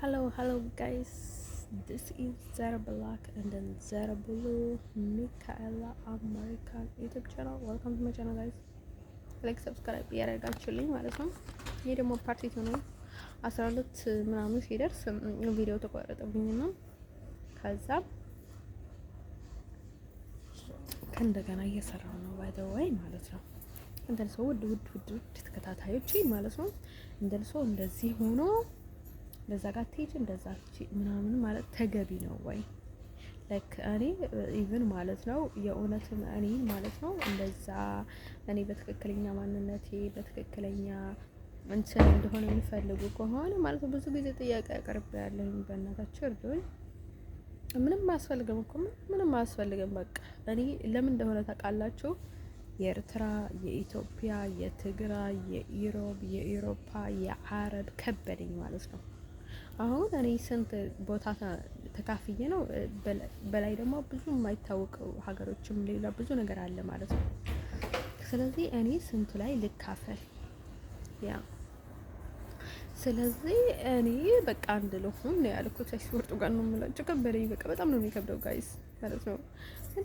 Hello guys. This is Zara Black and then Zara Blue Michaela American YouTube channel. Welcome to my channel guys. ላይክ ሰብስክራይብ ያደርጋችሁልኝ ማለት ነው። ይሄ ደግሞ ፓርቲ ነው 12 ምናምን ሲደርስ ቪዲዮ ተቋረጠብኝና ከዛ ከእንደገና እየሰራው ነው ባይ ዘ ወይ ማለት ነው። እንደልሶ ውድ ተከታታዮች ማለት ነው። እንደልሶ እንደዚህ ሆኖ ለዛ ጋር ትሄጂ እንደዛ ምናምን ማለት ተገቢ ነው ወይ? ላይክ እኔ ኢቭን ማለት ነው የእውነትም እኔ ማለት ነው እንደዛ እኔ በትክክለኛ ማንነቴ በትክክለኛ እንትን እንደሆነ የሚፈልጉ ከሆነ ማለት ነው ብዙ ጊዜ ጥያቄ ያቀርብ ያለኝ በእናታችሁ እርዱኝ። ምንም አያስፈልግም እኮ ምንም አያስፈልግም። በቃ እኔ ለምን እንደሆነ ታውቃላችሁ? የኤርትራ፣ የኢትዮጵያ፣ የትግራይ፣ የኢሮብ፣ የአውሮፓ፣ የአረብ ከበደኝ ማለት ነው። አሁን እኔ ስንት ቦታ ተካፍዬ ነው በላይ ደግሞ ብዙ የማይታወቀው ሀገሮችም ሌላ ብዙ ነገር አለ ማለት ነው። ስለዚህ እኔ ስንቱ ላይ ልካፈል ያ ስለዚህ እኔ በቃ አንድ ልሁን ነው ያልኩት። ስፖርቱ ጋር ነው የምላችሁ። ከበደኝ በቃ በጣም ነው የሚከብደው ጋይስ ማለት ነው።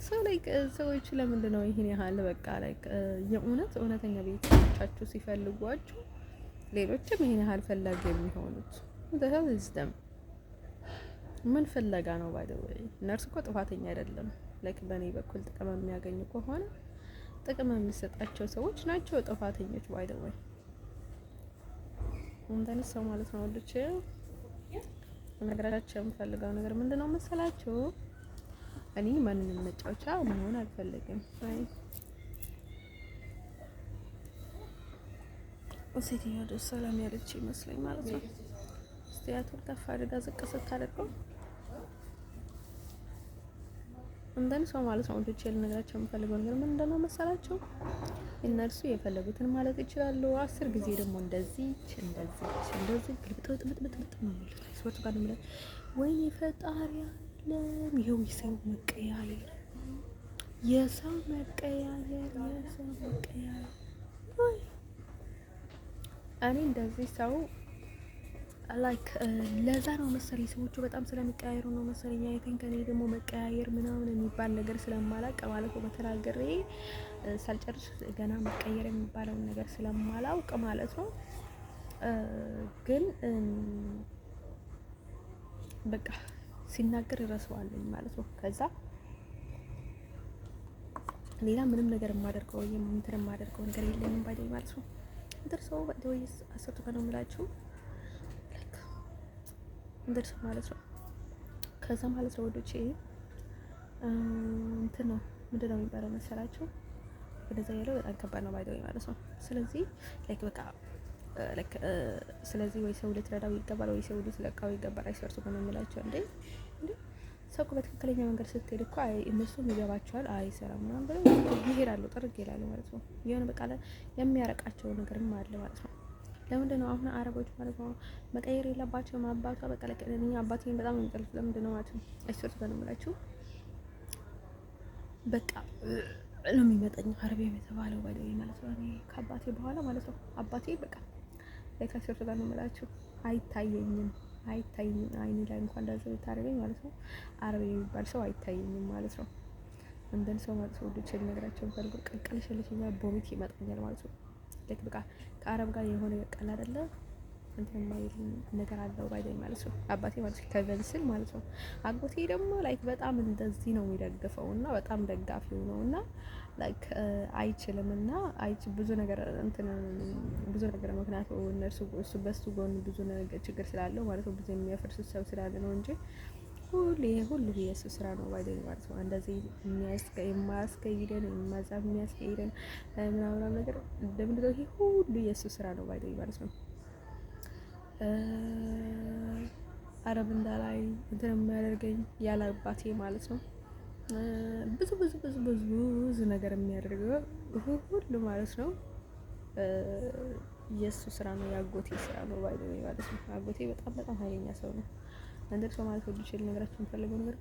ሰው ላይ ሰዎች ለምንድን ነው ይሄን ያህል በቃ ላይ እውነተኛ ቤተሰቦቻችሁ ሲፈልጓችሁ ሌሎችም ይሄን ያህል ፈላጊ የሚሆኑት ደህዝደም ምን ፍለጋ ነው? ባይ ዘ ወይ ነርስ እኮ ጥፋተኛ አይደለም። ላይክ በእኔ በኩል ጥቅም የሚያገኙ ከሆነ ጥቅም የሚሰጣቸው ሰዎች ናቸው ጥፋተኞች። ባይ ዘ ወይ እንደነ ሰው ማለት ነው። ወልቼ ነገራቸው የምፈልገው ነገር ምንድነው መሰላችሁ? እኔ ማንንም መጫወቻ መሆን አልፈልግም። አይ ሴትዮዋ ደስ ሰላም ያለች ይመስለኝ ማለት ነው። ስቲያቱን ከፍ አድርጋ ዝቅ ስታደርገው እንደን ሰው ማለት ነው። ወንዶች ልነግራቸው የምፈልገው ነገር ምን እንደሆነ መሰላችሁ? እነርሱ የፈለጉትን ማለት ይችላሉ። 10 ጊዜ ደግሞ እንደዚህ ግልብጥ ነው የሚሉት። ስወቱ ጋር ነው የሚሉት። ወይኔ ፈጣሪ ዓለም ይኸው የሰው መቀያየር እኔ እንደዚህ ሰው ላይክ ለዛ ነው መሰለኝ ሰዎቹ በጣም ስለሚቀያየሩ ነው መሰለኝ። አይ ቲንክ እኔ ደግሞ መቀያየር ምናምን የሚባል ነገር ስለማላውቅ ማለት ነው በተናገሬ ሳልጨርስ ገና መቀየር የሚባለውን ነገር ስለማላውቅ ማለት ነው። ግን በቃ ሲናገር እረሳዋለሁ ማለት ነው። ከዛ ሌላ ምንም ነገር የማደርገው ነገር የለኝም ባይደኝ ማለት ነው። እንደርሰው ወይስ አሰቱ ከነው የምላችሁ እንደርሰው ማለት ነው። ከዛ ማለት ነው ወዶቼ እንትን ነው ምንድነው የሚባለው መሰላችሁ? ወደዛ ያለው በጣም ከባድ ነው ባይደኝ ማለት ነው። ስለዚህ ላይክ በቃ ስለዚህ ወይ ሰው ልትረዳው ይገባል ወይ ሰው ልትለቃው ይገባል። አይሰርቱ ከነው የምላችሁ እንዴ ሰው በትክክለኛ መንገድ ስትሄድ እኮ እነሱም ይገባቸዋል። አይሰራም ምናምን ብለው ይሄዳሉ፣ ጥርግ ይላሉ ማለት ነው። የሆነ በቃ የሚያረቃቸው ነገርም አለ ማለት ነው። ለምንድን ነው አሁን አረቦች ማለት ነው መቀየር የለባቸውም? አባቷ በቃ እኔ አባቴን በጣም ነው የሚጠሉት። ለምንድን ነው ማለት ነው? አይሰርቱ ከነው የምላችሁ በቃ ነው የሚመጣኝ አረብ የተባለው ባይደው ማለት ነው። እኔ ከአባቴ በኋላ ማለት ነው አባቴ በቃ አይሰርቱ ከነው የምላችሁ አይታየኝም አይኔ ላይ እንኳን እንደዚህ ታደርገኝ ማለት ነው። አረብ የሚባል ሰው አይታየኝም ማለት ነው። እንደን ሰው ማለት ነው ወደ ቸል ነገራቸው ፈልጎ ቀልቀልሽልሽኛ ቦሚት ይመጣኛል ማለት ነው። ልክ በቃ ከአረብ ጋር የሆነ ቀል አይደለ እንትን ማይል ነገር አለው ባይደኝ ማለት ነው። አባቴ ማለት ከቨንስል ማለት ነው። አጎቴ ደግሞ ላይክ በጣም እንደዚህ ነው የሚደግፈው እና በጣም ደጋፊው ነው እና ላይክ አይችልምና ብዙ ነገር ምክንያቱ እሱ በሱ ጎን ብዙ ነገር ችግር ስላለው ማለት ነው። ብዙ የሚያፈርስ ሰው ስላለ ነው እንጂ ሁሉ የሱ ስራ ነው ባይደኝ ማለት ነው። እንደዚህ የሚያስከይደን ምናምን ነገር እንደምንለው ይሄ ሁሉ የሱ ስራ ነው ባይደኝ ማለት ነው። አረብ እንዳላይ እንትን የሚያደርገኝ ያለ አባቴ ማለት ነው። ብዙ ነገር የሚያደርገው ሁሉ ማለት ነው የሱ ስራ ነው፣ ያጎቴ ስራ ነው ባይደኝ ማለት ነው። አጎቴ በጣም ኃይለኛ ሰው ነው። እንደር ሰው ማለት ወደ ችል ነገራችን የምፈልገው ነገር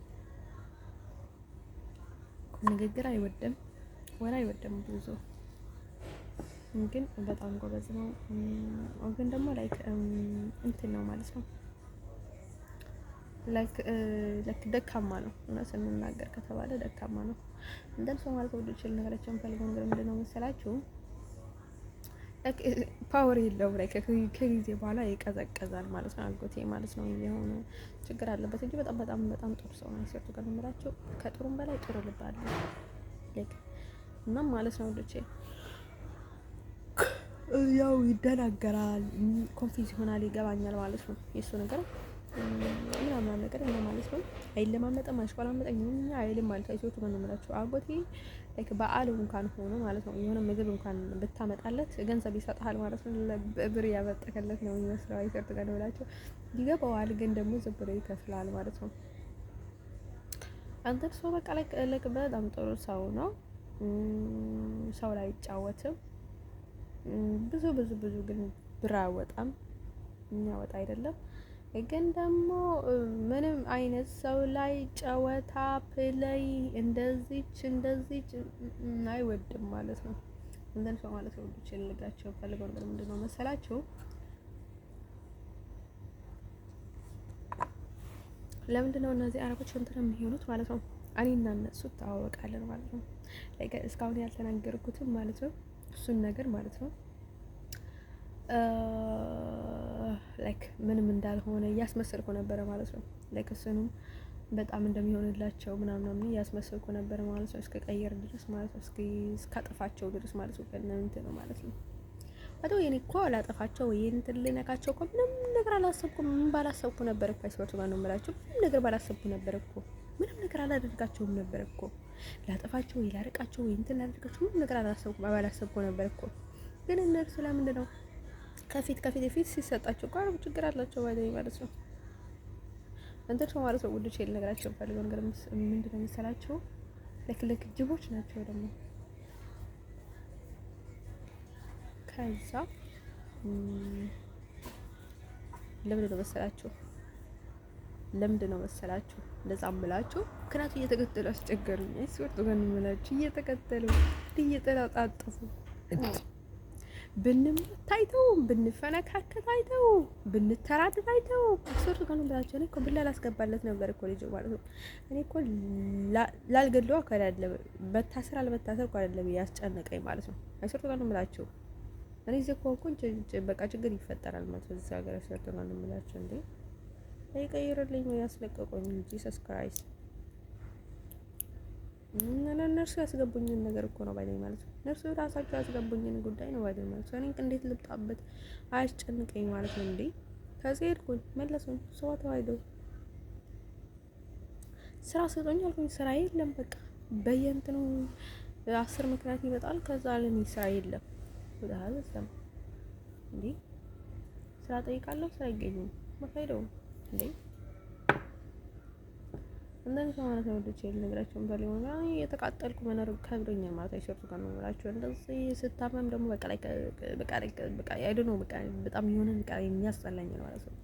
ንግግር አይወድም ወላ አይወድም ብዙ ግን በጣም ጎበዝ ነው። ግን ደግሞ ላይክ እንትን ነው ማለት ነው ላይክ ደካማ ነው። እውነት እንናገር ከተባለ ደካማ ነው። እንደን ሰው ማለት ወደ ችል ነገራቸው ፈልገው ነገር ምንድነው መሰላችሁ? ፓወር የለውም ላይ ከጊዜ በኋላ ይቀዘቀዛል ማለት ነው። አጎቴ ማለት ነው የሆነ ችግር አለበት እንጂ በጣም በጣም በጣም ጥሩ ሰው ነው። ሲወጡ ጋር እንምላቸው ከጥሩም በላይ ጥሩ ልብ አለው ላይክ እና ማለት ነው ወደቼ ያው ይደናገራል፣ ኮንፊውዝ ይሆናል፣ ይገባኛል ማለት ነው የሱ ነገር ምናምን ነገር እና ማለት ነው። አይለማመጥም፣ አሽቆላመጠኝ ምንም አይልም ማለት አይሶቱ ነው የምላቸው አጎቴ ላይክ በዓል እንኳን ሆኖ ማለት ነው የሆነ ምግብ እንኳን ብታመጣለት ገንዘብ ይሰጣል ማለት ነው። ብር ያበጠከለት ነው የሚመስለው አይሰርት ጋር ብላቸው ይገባዋል፣ ግን ደግሞ ዝም ብሎ ይከፍላል ማለት ነው። አንተ ሰው በቃ ላይክ በጣም ጥሩ ሰው ነው። ሰው ላይ አይጫወትም። ብዙ ብዙ ብዙ ግን ብር አያወጣም፣ የሚያወጣ አይደለም። ግን ደግሞ ምንም አይነት ሰው ላይ ጨዋታ ፕሌይ እንደዚች አይወድም ማለት ነው። እንደን ሰው ማለት ነው ልጅ ልጋቸው ፈልገው ነገር ምንድነው መሰላችሁ? ለምንድነው እነዚህ አረቦች እንትን የሚሆኑት ማለት ነው? እኔና እነሱ ተዋወቃለን ማለት ነው። ላይክ እስካሁን ያልተናገርኩትም ማለት ነው እሱን ነገር ማለት ነው ላይክ ምንም እንዳልሆነ እያስመሰልኩ ነበረ ማለት ነው። ላይክ እሱንም በጣም እንደሚሆንላቸው ምናምን እያስመሰልኩ ነበረ ማለት ነው። እስከ ቀየር ድረስ ማለት ነው። እስካጠፋቸው ድረስ ማለት ነው። እንትን ነው ማለት ነው። አቶ የኔ እኮ ላጠፋቸው ወይ እንትን ልነካቸው እኮ ምንም ነገር አላሰብኩም። ምን ባላሰብኩ ነበር እኮ አይስወርቱ ጋር ነው የምላቸው። ምንም ነገር ባላሰብኩ ነበር እኮ ምንም ነገር አላደርጋቸውም ነበር እኮ ላጠፋቸው ወይ ላርቃቸው ወይ እንትን ላደርጋቸው ምንም ነገር አላሰብኩም ባላሰብኩ ነበር እኮ። ግን እነሱ ለምንድን ነው ከፊት ሲሰጣቸው እኮ አረብ ችግር አላቸው ማለት ነው። እንትን ሰው ማለት ነው ውዶች ልነግራቸው ፈልገው ነገር ምንድን ነው የሚሰላቸው ለክለክ ጅቦች ናቸው ደግሞ ከዛ ለምንድን ነው መሰላችሁ እንደዛ አምላችሁ ምክንያቱ እየተከተሉ አስቸገሩኝ። አይስወርቱ ጋር ነው የምላችሁ እየተከተሉ እየተላጣጠፉ ብንታይተው ብንፈነካከት አይተው ብንተራደድ አይተው አይስወርቱ ጋር ነው የምላችሁ። እኔ እኮ ብላ ላስገባለት ነበር እኮ ልጅ ማለት ነው። እኔ እኮ ላልገድለው እኮ አይደለም በታሰር አልበታሰር እኮ አይደለም ያስጨነቀኝ ማለት ነው። አይስወርቱ ጋር ነው የምላችሁ። እኔ እዚህ እኮ በቃ ችግር ይፈጠራል ማለት ነው። እዚህ ሀገር አይስወርቱ ጋር ነው የምላችሁ። እንዴ አይቀይርልኝ ወይ ያስለቀቁኝ እንጂ ሰብስክራይብ እነሱ ያስገቡኝን ነገር እኮ ነው ባይለኝ ማለት ነው። እነሱ ራሳቸው ያስገቡኝን ጉዳይ ነው ባይለኝ ማለት ነው። እኔ እንዴት ልብጣበት አያስጨንቀኝ ማለት ነው። እንዴ ከዚህ ሄድኩኝ መለሱኝ። ሰው ተዋይደው ስራ ሰጦኝ አልኩኝ። ስራ የለም በቃ በየእንትኑ 10 ምክንያት ይመጣል። ከዛ ለኔ ስራ የለም ወዳለ ሰም እንዴ ስራ ጠይቃለሁ፣ ስራ አይገኝም ማፋይደው እንዴ እንደዚህ ማለት ነው። ወደች ልነግራችሁ ፈልገው ነው የተቃጠልኩ መኖር ከብዶኛል ማለት አይሰርቱ ጋር ነው የምላችሁ። እንደዚህ ስታመም ደግሞ በቃ አይደኖ በቃ በጣም የሆነ በቃ የሚያስጠላኝ ነው ማለት ነው።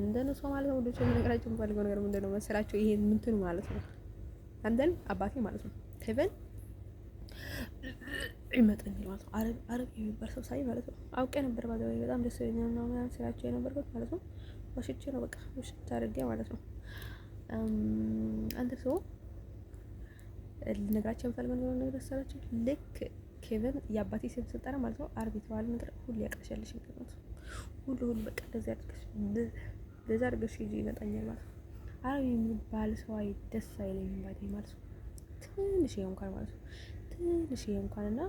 እንደነሱ ማለት ነው። ወደች ልነግራችሁ ፈልገው ነገር ምንድነው መሰላችሁ? ይሄ ምንትን ማለት ነው አንደን አባቴ ማለት ነው ከበን ይመጣኝ ማለት ነው። አረብ የሚባል ሰው ሳይ ማለት ነው አውቄ ነበር ባለው በጣም ደስ ይለኛል ነው ምናምን ስላቸው የነበርኩት ማለት ነው። ወሽቼ ነው በቃ ወሽቼ አድርጌ ማለት ነው። አንተ ሰው ልነግራቸው ፈልገው ነገር ሰራችሁ ልክ ኬቨን የአባቴ ስም ስጠራ ማለት ነው አረብ የተባለ ነገር ሁሉ ያቀርሻልሽ ማለት ነው። ሁሉ በቃ እንደዛ አድርገሽ ይዤ ይመጣኛል ማለት ነው። አረብ የሚባል ሰው አይ ደስ አይለኝም ባቴ ማለት ነው። ትንሽ እንኳን ማለት ነው ትንሽ እንኳን እና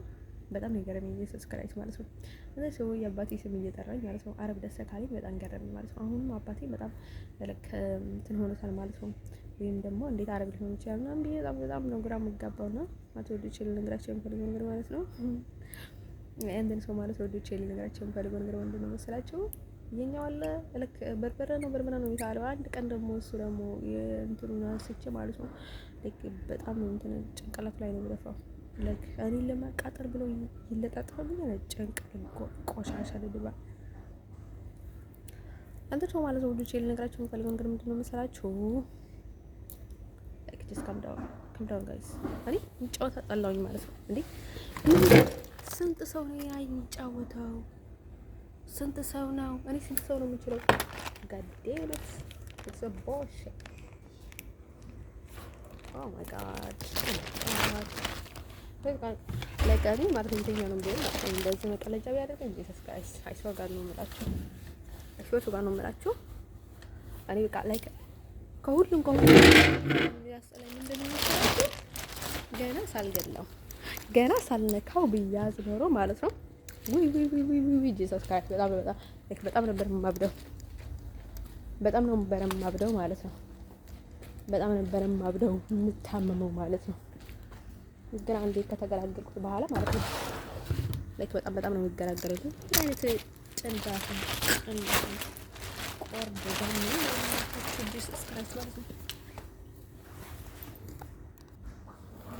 በጣም የገረመኝ ሰብስክራይብ ማለት ነው። እና ሰው የአባቴ ስም እየጠራኝ ማለት ነው አረብ ደስ ካለኝ በጣም ገረመኝ ማለት ነው። አሁንም አባቴ በጣም ለከ እንትን ሆኖታል ማለት ነው። ወይም ደግሞ እንዴት አረብ ሊሆን ይችላል ምናምን ብዬ በጣም ነው ግራ የምጋባውና ማቶ ወዲችል ነገራቸው የምፈልገው ነገር ማለት ነው። አንደን ሰው ማለት ወዲችል ነገራቸው የምፈልገው ነገር ምንድን ነው መሰላችሁ? የኛው አለ ለከ በርበረ ነው የሚባለው። አንድ ቀን ደግሞ እሱ ደግሞ የእንትኑን አንስቼ ማለት ነው ልክ በጣም ነው እንትን ጭንቅላት ላይ ነው የሚደፋው ለክ እኔን ለማቃጠል ብለው ይለጣጥፋብኛል። ጨንቀል ቆሻሻ ልድባ አንተ ሰው ማለት ነው። ወዲች ልነግራችሁ የምፈልገው ነገር ምንድነው መሰላችሁ? ላይክ ጀስት ካም ዳውን ጋይስ። እኔ እንጫወት አጣላውኝ ማለት ነው። እንዴ ስንት ሰው ነው የሚጫወተው? ስንት ሰው ነው? እኔ ስንት ሰው ነው የምችለው? ጋዴነት it's a bullshit. Oh my god. like እኔ ማለት ነው የትኛውንም ቢሆን እንደዚህ መቀለጃ ቢያደርገኝ ጂሰስ ጋይስ አይስወር ጋር ነው የምላችሁ። አይስወር ጋር ነው የምላችሁ። እኔ በቃ ላይክ ከሁሉም ያስጠላኝ ምንድነው መሰላችሁ? ገና ሳልነካው ብያዝ ኖሮ ማለት ነው። ውይ ጂሰስ ጋይስ በጣም ነበር የማብደው። በጣም ነበር የማብደው ማለት ነው። በጣም ነበር የማብደው የምታመመው ማለት ነው። ግን አንዴ ከተገላገልኩት በኋላ ማለት ነው ላይክ በጣም ነው የሚገላገለው። ምን አይነት ጭንዳት ቆርድ ጋር ነው ጂሰስ ጋይስ ማለት ነው።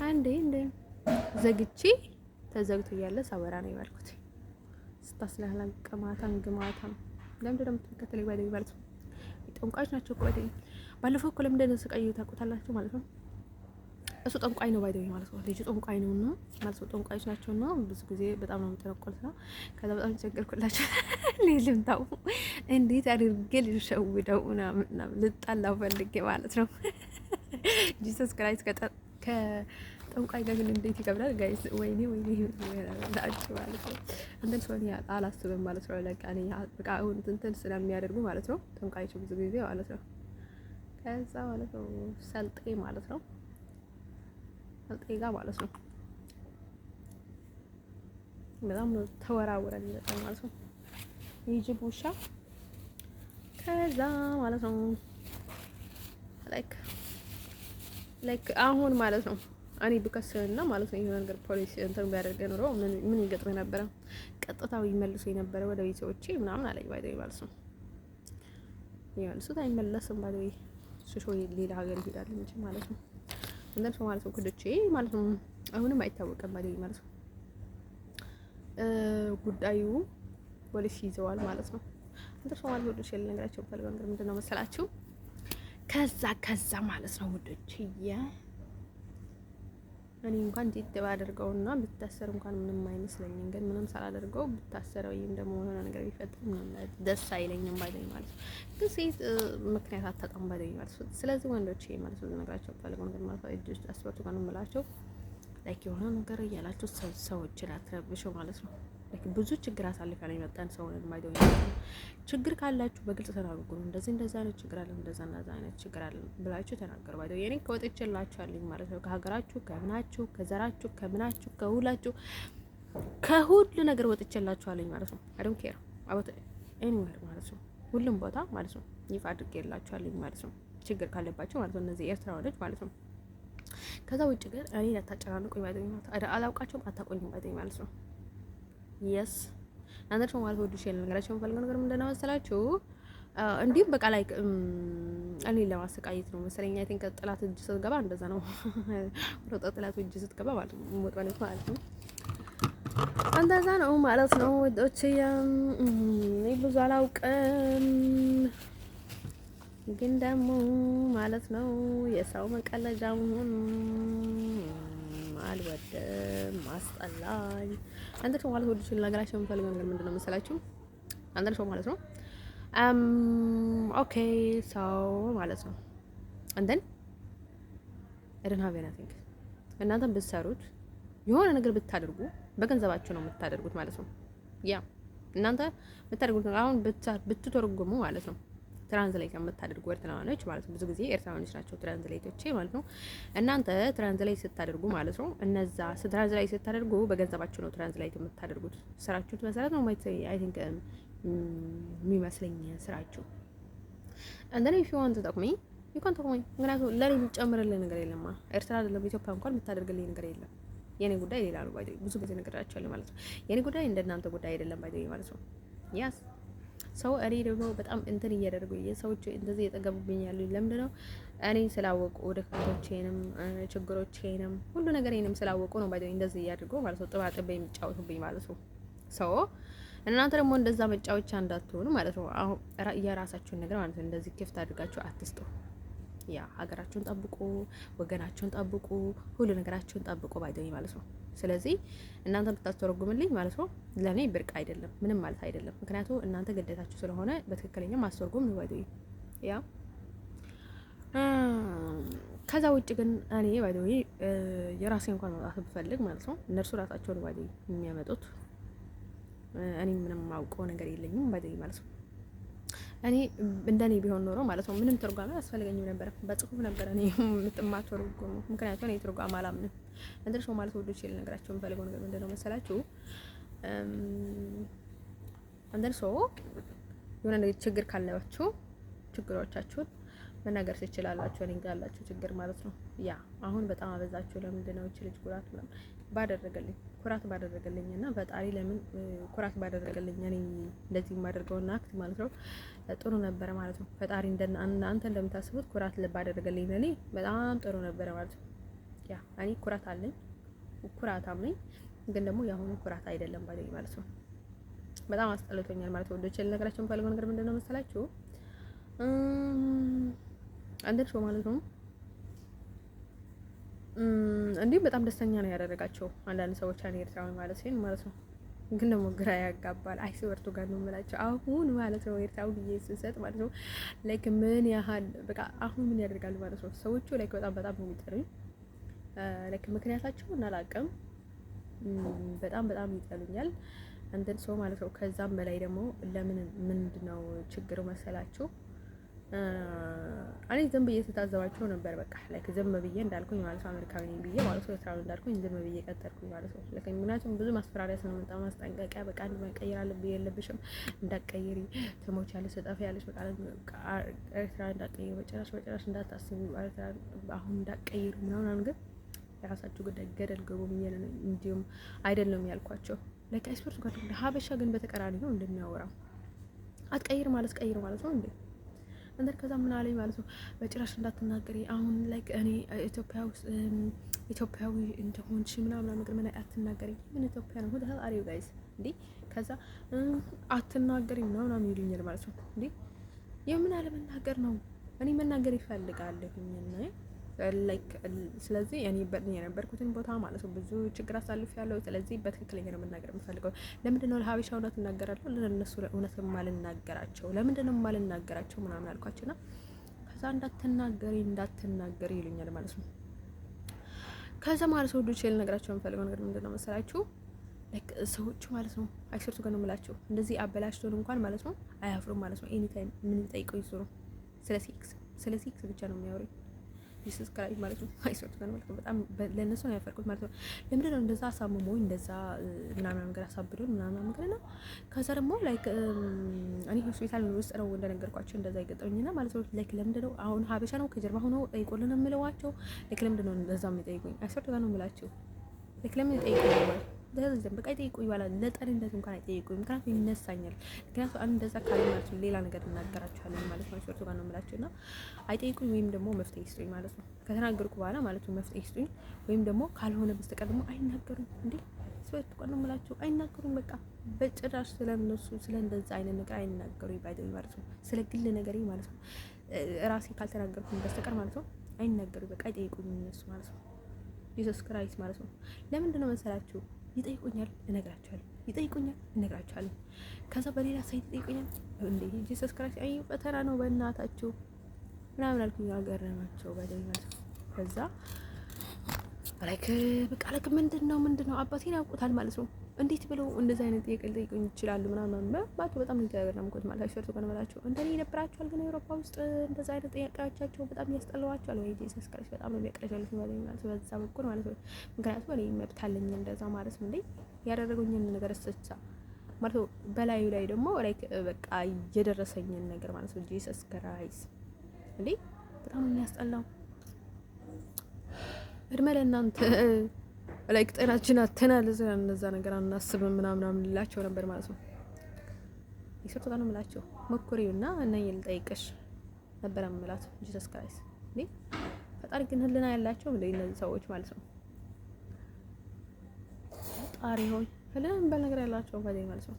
አንዴ ዘግቼ ተዘግቶ እያለ ሳወራ ነው የዋልኩት። ስታስላላን ቀማታም ግማታም ለምንድን ነው የምትከተለኝ ባይደኝ ማለት ነው። ጠንቋዮች ናቸው እኮ ባይደኝ። ባለፈው እኮ ለምንድን ነው ስቃዩ ታውቁታላችሁ ማለት ነው። እሱ ጠንቋይ ነው ባይደኝ ማለት ነው። ልጁ ጠንቋይ ነውና ማለት ነው። ጠንቋዮች ናቸውና ብዙ ጊዜ በጣም ነው የምጠነቆሉት ነው። ከዛ በጣም ተቸገርኩላችሁ። ሌልም ታው እንዴት አድርጌ ልሸውደው እና ልጣላው ፈልጌ ማለት ነው። ጂሰስ ክራይስት ከጠንቋይ ጋር ግን እንዴት ይከብዳል ጋይስ! ወይኔ ላችሁ ማለት ነው። አንተን ሰው አላስብም ማለት ነው። ለቃ እኔ በቃ አሁን እንትን ስለሚያደርጉ ማለት ነው ጠንቋዮች ብዙ ጊዜ ማለት ነው። ከዛ ማለት ነው ሰልጤ ማለት ነው ሰልጤ ጋር ማለት ነው በጣም ነው ተወራውረን ይመጣል ማለት ነው የጅብ ውሻ። ከዛ ማለት ነው ላይክ አሁን ማለት ነው እኔ ብከስና ማለት ነው የሆነ ነገር ፖሊስ እንትን ቢያደርገ ኖሮ ምን ይገጥም ነበረ? ቀጥታው ይመልሱ የነበረ ወደ ቤተሰቦቼ ምናምን አለኝ ባይደይ ማለት ነው። ይመልሱት አይመለስም ባይደይ ሶሾ ሌላ ሀገር ይሄዳል እንጂ ማለት ነው። እንደርሱ ማለት ነው ኩድቼ ማለት ነው አሁንም አይታወቅም ባይደይ ማለት ነው። ጉዳዩ ፖሊስ ይዘዋል ማለት ነው። እንደርሱ ማለት ነው ወደ ሸል ነገራቸው ፈልገው ነገር ምንድነው መሰላችሁ? ከዛ ማለት ነው ውዶች እኔ እንኳን ዲት ባደርገውና ብታሰር እንኳን ምንም አይመስለኝም። ግን ምንም ሳላደርገው ብታሰር ወይም ደግሞ የሆነ ነገር ቢፈጠር ምንም ደስ አይለኝም ባይለኝ ማለት ነው። ግን ሴት ምክንያት አታጣም ባይለኝ ማለት ነው። ስለዚህ ወንዶች ማለት ነው ነገራቸው ፈልገው ነገር ማለት ነው እጅ አስወጡ ጋር ነው የምላቸው ላይክ የሆነ ነገር እያላችሁ ሰዎችን አትረብሹ ማለት ነው። ላይክ ብዙ ችግር አሳልፈን የመጣን ሰው ነን ማይደው። ችግር ካላችሁ በግልጽ ተናገሩ። እንደዛ አይነት ችግር አለ፣ እንደዛ አይነት ችግር አለ ብላችሁ ተናገሩ ባይደው። የኔ ከወጥቼላችኋለሁ ማለት ነው። ከሀገራችሁ፣ ከምናችሁ፣ ከዘራችሁ፣ ከምናችሁ፣ ከሁላችሁ ከሁሉ ነገር ወጥቼላችኋለሁ ማለት ነው። አይ ዶንት ኬር አባውት ኤኒዌር ማለት ነው። ሁሉም ቦታ ማለት ነው ይፋ አድርጌላችኋለሁ ማለት ነው። ችግር ካለባችሁ ማለት ነው እነዚህ ኤርትራውያን ማለት ነው። ከዛ ውጭ ግን እኔ ለታጨናንቁኝ ባይደኝ ማለት አላውቃቸውም አታቆኝም ባይደኝ ማለት ነው። የስ አንደር ሰው ማለት ወዲሽ ያለ ነገራቸው ፈልገው ነገር ምንድነው መሰላችሁ? እንዲሁም በቃ ላይ እኔ ለማሰቃየት ነው መሰለኝ። አይ ቲንክ ጥላት እጅ ስትገባ እንደዛ ነው። ወደ ጥላት እጅ ስትገባ ማለት ነው ሞት ማለት ነው። እንደዛ ነው ማለት ነው። ወዶች እኔ ብዙ አላውቅም ግን ደግሞ ማለት ነው የሰው መቀለጃ መሆን አልወድም፣ አስጠላኝ። አንተ ሰው ማለት ወዲሽ ነገራችን ፈልገው ነገር ምንድነው መሰላችሁ? አንተ ሰው ማለት ነው ኦኬ ሰው ማለት ነው እንደን አይደን ሃቭ ኤኒቲንግ እናንተም ብትሰሩት የሆነ ነገር ብታደርጉ በገንዘባችሁ ነው የምታደርጉት ማለት ነው። ያ እናንተ ብታደርጉት አሁን ብትተረጉሙ ማለት ነው ትራንስሌት የምታደርጉ ኤርትራውያኖች ማለት ነው። ብዙ ጊዜ ኤርትራውያኖች ናቸው ትራንስሌቶቼ ማለት ነው። እናንተ ትራንስሌት ስታደርጉ ማለት ነው እነዛ ትራንስሌት ስታደርጉ በገንዘባችሁ ነው ትራንስሌት የምታደርጉት። ስራችሁ መሰረት ነው ማለት አይ ቲንክ የሚመስለኝ ስራችሁ እንደኔ if you want to talk me you can talk me ምክንያቱም ለኔ የምጨምርልኝ ነገር የለማ። ኤርትራ አይደለም ኢትዮጵያ እንኳን የምታደርግልኝ ነገር የለም። የኔ ጉዳይ ሌላ ነው ባይደይ ብዙ ጊዜ ነገራችኋለሁ ማለት ነው። የኔ ጉዳይ እንደናንተ ጉዳይ አይደለም ባይደይ ማለት ነው። ያስ ሰው እኔ ደግሞ በጣም እንትን እያደረጉ የሰዎች እንደዚህ እየጠገቡብኝ ያሉ ለምንድን ነው? እኔ ስላወቁ ድክመቶቼንም ችግሮቼንም ሁሉ ነገሬንም ስላወቁ ነው ባይደይ እንደዚህ እያደረጉ ማለት ነው ጥባጥቤ የሚጫወቱብኝ ማለት ነው። ሰው እናንተ ደግሞ እንደዛ መጫወቻ እንዳትሆኑ ማለት ነው። አሁን የራሳችሁን ነገር ማለት ነው እንደዚህ ክፍት አድርጋችሁ አትስጡ። ያ ሀገራችሁን ጠብቁ፣ ወገናችሁን ጠብቁ፣ ሁሉ ነገራችሁን ጠብቁ ባይደኝ ማለት ነው። ስለዚህ እናንተ ብታስተረጉምልኝ ማለት ነው ለኔ ብርቅ አይደለም፣ ምንም ማለት አይደለም። ምክንያቱም እናንተ ግዴታችሁ ስለሆነ በትክክለኛ ማስተርጎም ነው ባይደኝ። ያ ከዛ ውጭ ግን እኔ ባይደው የራሴ እንኳን መውጣት ብፈልግ ማለት ነው እነርሱ ራሳቸውን ባይደው የሚያመጡት እኔ ምንም ማውቀው ነገር የለኝም ባይደው ማለት ነው። እኔ እንደኔ ቢሆን ኖሮ ማለት ነው ምንም ትርጓሜ አያስፈልገኝም ነበር፣ በጽሁፍ ነበር እኔ የምትማተሩጉም። ምክንያቱም እኔ ትርጓሜ አላምንም። እንደርሶ ማለት ወዶች ልነግራቸው የምፈልገው ነገር ምንድነው መሰላችሁ? እንደርሶ የሆነ ችግር ካለባችሁ ችግሮቻችሁን መናገር ትችላላችሁ። እኔ ጋር ያላችሁ ችግር ማለት ነው። ያ አሁን በጣም አበዛችሁ። ለምንድነው እቺ ልጅ ኩራት ምናምን ባደረገልኝ ኩራት ባደረገልኝ እና ፈጣሪ ለምን ኩራት ባደረገልኝ እኔ እንደዚህ የማደርገውና አክት ማለት ነው ጥሩ ነበረ ማለት ነው። ፈጣሪ እናንተ እንደምታስቡት ኩራት ባደረገልኝ ለኔ በጣም ጥሩ ነበረ ማለት ነው። ያ እኔ ኩራት አለኝ፣ ኩራታም ነኝ። ግን ደግሞ የአሁኑ ኩራት አይደለም ባለኝ ማለት ነው። በጣም አስጠልቶኛል ማለት ነው። ወዶች ልነግራችሁ የምፈልገው ነገር ምንድነው መሰላችሁ? አንደር ሾው ማለት ነው እንዲህ በጣም ደስተኛ ነው ያደረጋቸው አንዳንድ ሰዎች አን ኤርትራዊ ማለት ነው። ግን ደግሞ ግራ ያጋባል። አይስወርቱ ጋር ነው የምላቸው አሁን ማለት ነው ኤርትራዊ ብዬ ስሰጥ ማለት ነው ላይክ ምን ያህል በቃ አሁን ምን ያደርጋሉ ማለት ነው ሰዎቹ ላይክ በጣም ነው የሚጠሉኝ። ላይክ ምክንያታቸውን አላውቅም፣ በጣም ይጠሉኛል እንትን ሰው ማለት ነው። ከዛም በላይ ደግሞ ለምን ምንድነው ችግሩ መሰላችሁ? እኔ ዝም ብዬ ስታዘባቸው ነበር። በቃ ላይክ ዝም ብዬ እንዳልኩኝ ማለት ነው አሜሪካዊ ነኝ ብዬ ማለት ነው ኤርትራዊ እንዳልኩኝ ዝም ብዬ ቀጠልኩኝ ማለት ነው። ላይክ ምክንያቱም ብዙ ማስፈራሪያ ስለመጣ ማስጠንቀቂያ፣ በቃ አንድ መቀየር አለብኝ፣ የለብሽም እንዳትቀይሪ፣ ትሞቻለሽ፣ ትጠፊያለሽ፣ በቃ ኤርትራ እንዳትቀይሪ፣ በጭራሽ እንዳታስቢ፣ ኤርትራ አሁን እንዳትቀይሪ ምናምን። ግን የራሳችሁ ጉዳይ ገደል ግቡ ብዬ ነው እንዲሁም አይደለም ያልኳቸው። ላይክ አይስፖርት ጋር ሀበሻ ግን በተቀራኒ ነው እንደሚያወራው። አትቀይር ማለት ቀይር ማለት ነው እንዴ? እንደ ከዛ ምን አለኝ ማለት ነው በጭራሽ እንዳትናገሪ አሁን ላይክ እኔ ኢትዮጵያዊ እንደሆንሽ ምናምን ነገር ምን አትናገሪ። ምን ኢትዮጵያ ነው ወደ አሪው ጋይስ እንዴ? ከዛ አትናገሪ ምናምን ይሉኛል ማለት ነው እንዴ? የምን አለ መናገር ነው? እኔ መናገር ይፈልጋለሁኝና ላይክ ስለዚህ እኔ የነበርኩትን ቦታ ማለት ነው ብዙ ችግር አሳልፌያለሁ። ስለዚህ በትክክለኛ ነው መናገር የምፈልገው። ለምንድን ነው ለሀበሻ እውነት እናገራለሁ፣ ለእነሱ እውነት ማልናገራቸው? ለምንድን ነው ማልናገራቸው ምናምን አልኳቸውና ከዛ እንዳትናገሪ ይሉኛል ማለት ነው። ከዛ ማለት ነው ዱቼ ልነግራቸው የምፈልገው ነገር ምንድን ነው መሰላችሁ? ላይክ ሰዎቹ ማለት ነው አይሰርቱ ጋር ነው የምላቸው እንደዚህ አበላሽቶን እንኳን ማለት ነው አያፍሩም ማለት ነው። ኤኒ ታይም ምን ጠይቀው ይዙሩ ስለ ሴክስ ብቻ ነው የሚያወሩኝ። ጂሰስ ክራይስት ማለት ነው አይሶት ጋር ማለት ነው። በጣም ለነሱ ነው ያፈርኩት ማለት ነው። ለምንድን ነው እንደዛ አሳምሞኝ እንደዛ ምናምን ነገር አሳብዶን ምናምን ነገር ነው። ከዛ ደግሞ ላይክ እኔ ሆስፒታል ውስጥ ነው እንደነገርኳቸው እንደዛ ይገጠውኝና ማለት ነው ላይክ ለምንድን ነው አሁን ሀበሻ ነው ከጀርባ ሆኖ ጠይቆልን የምለዋቸው ላይክ ለምንድን ነው እንደዛ የሚጠይቁኝ? አይሶት ጋር ነው የምላቸው ላይክ ለምን ጠይቁኝ ማለት ለዚህ በቃ ይጠይቁኝ ይባላል። ለጠሪነት እንኳን አይጠይቁኝ፣ ምክንያቱም ይነሳኛል። ምክንያቱም አንድ እንደዛ ካለ ማለት ነው ሌላ ነገር እናገራቸዋለን ማለት ነው። ሾርቱ ጋር ነው የምላቸውና አይጠይቁኝ ወይም ደግሞ መፍትሄ ይስጡኝ ማለት ነው። ከተናገርኩ በኋላ ማለት ነው መፍትሄ ይስጡኝ ወይም ደግሞ ካልሆነ በስተቀር ደግሞ አይናገሩም። እንዴ ሾርቱ ጋር ነው የምላቸው አይናገሩም። በቃ በጭራሽ ስለነሱ ስለ እንደዛ አይነት ነገር አይናገሩ ይባይደኝ ማለት ነው። ስለ ግል ነገር ማለት ነው ራሴ ካልተናገርኩኝ በስተቀር ማለት ነው አይናገሩ። በቃ አይጠይቁኝ እነሱ ማለት ነው። ጂሰስ ክራይስት ማለት ነው። ለምንድን ነው መሰላችሁ? ይጠይቁኛል፣ እነግራቸዋለሁ። ይጠይቁኛል፣ እነግራቸዋለሁ። ከዛ በሌላ ሳይት ይጠይቁኛል። እንዴ ጂሰስ ክራይስት አይ ፈተና ነው በእናታችሁ ምናምን አልኩኝ። አገረማቸው በደንብ ማለት ነው። ከዛ ላይክ በቃ ላይክ ምንድነው አባቴን ያውቁታል ማለት ነው። እንዴት ብለው እንደዚህ አይነት ጥያቄ ሊጠይቁኝ ይችላሉ? ምናምን ባቸው በጣም የተገረምኩት ማለት አይሸርቱ ከነ መላቸው እንደኔ ይነበራቸዋል። ግን አውሮፓ ውስጥ እንደዛ አይነት ጥያቄዎቻቸው በጣም ያስጠላዋቸዋል። ወይ ጂሰስ ክራይስት በጣም ነው የሚያቀረሻሉት ማለት ነው። በዛ በኩል ማለት ነው። ምክንያቱም እኔ መብት አለኝ እንደዛ ማለት ነው። እንዴ ያደረጉኝን ነገር እስሳ ማለት ነው። በላዩ ላይ ደግሞ ላይክ በቃ የደረሰኝን ነገር ማለት ነው። ጂሰስ ክራይስት እንዴ በጣም ነው የሚያስጠላው። እድሜ ለእናንተ ላይክ ጤናችን አተናል እነዛ ነገር አናስብም ምናምን ልላቸው ነበር ማለት ነው። ይሰጡ ጋር ነው የምላቸው ሞክሪውና እና ልጠይቅሽ ነበር የምላት። ጂሰስ ክራይስት እንዴ ፈጣሪ ግን ህልና ያላቸው እንደ እነዚህ ሰዎች ማለት ነው። ፈጣሪ ሆይ ህልና የሚባል ነገር ያላቸው ማለት ነው።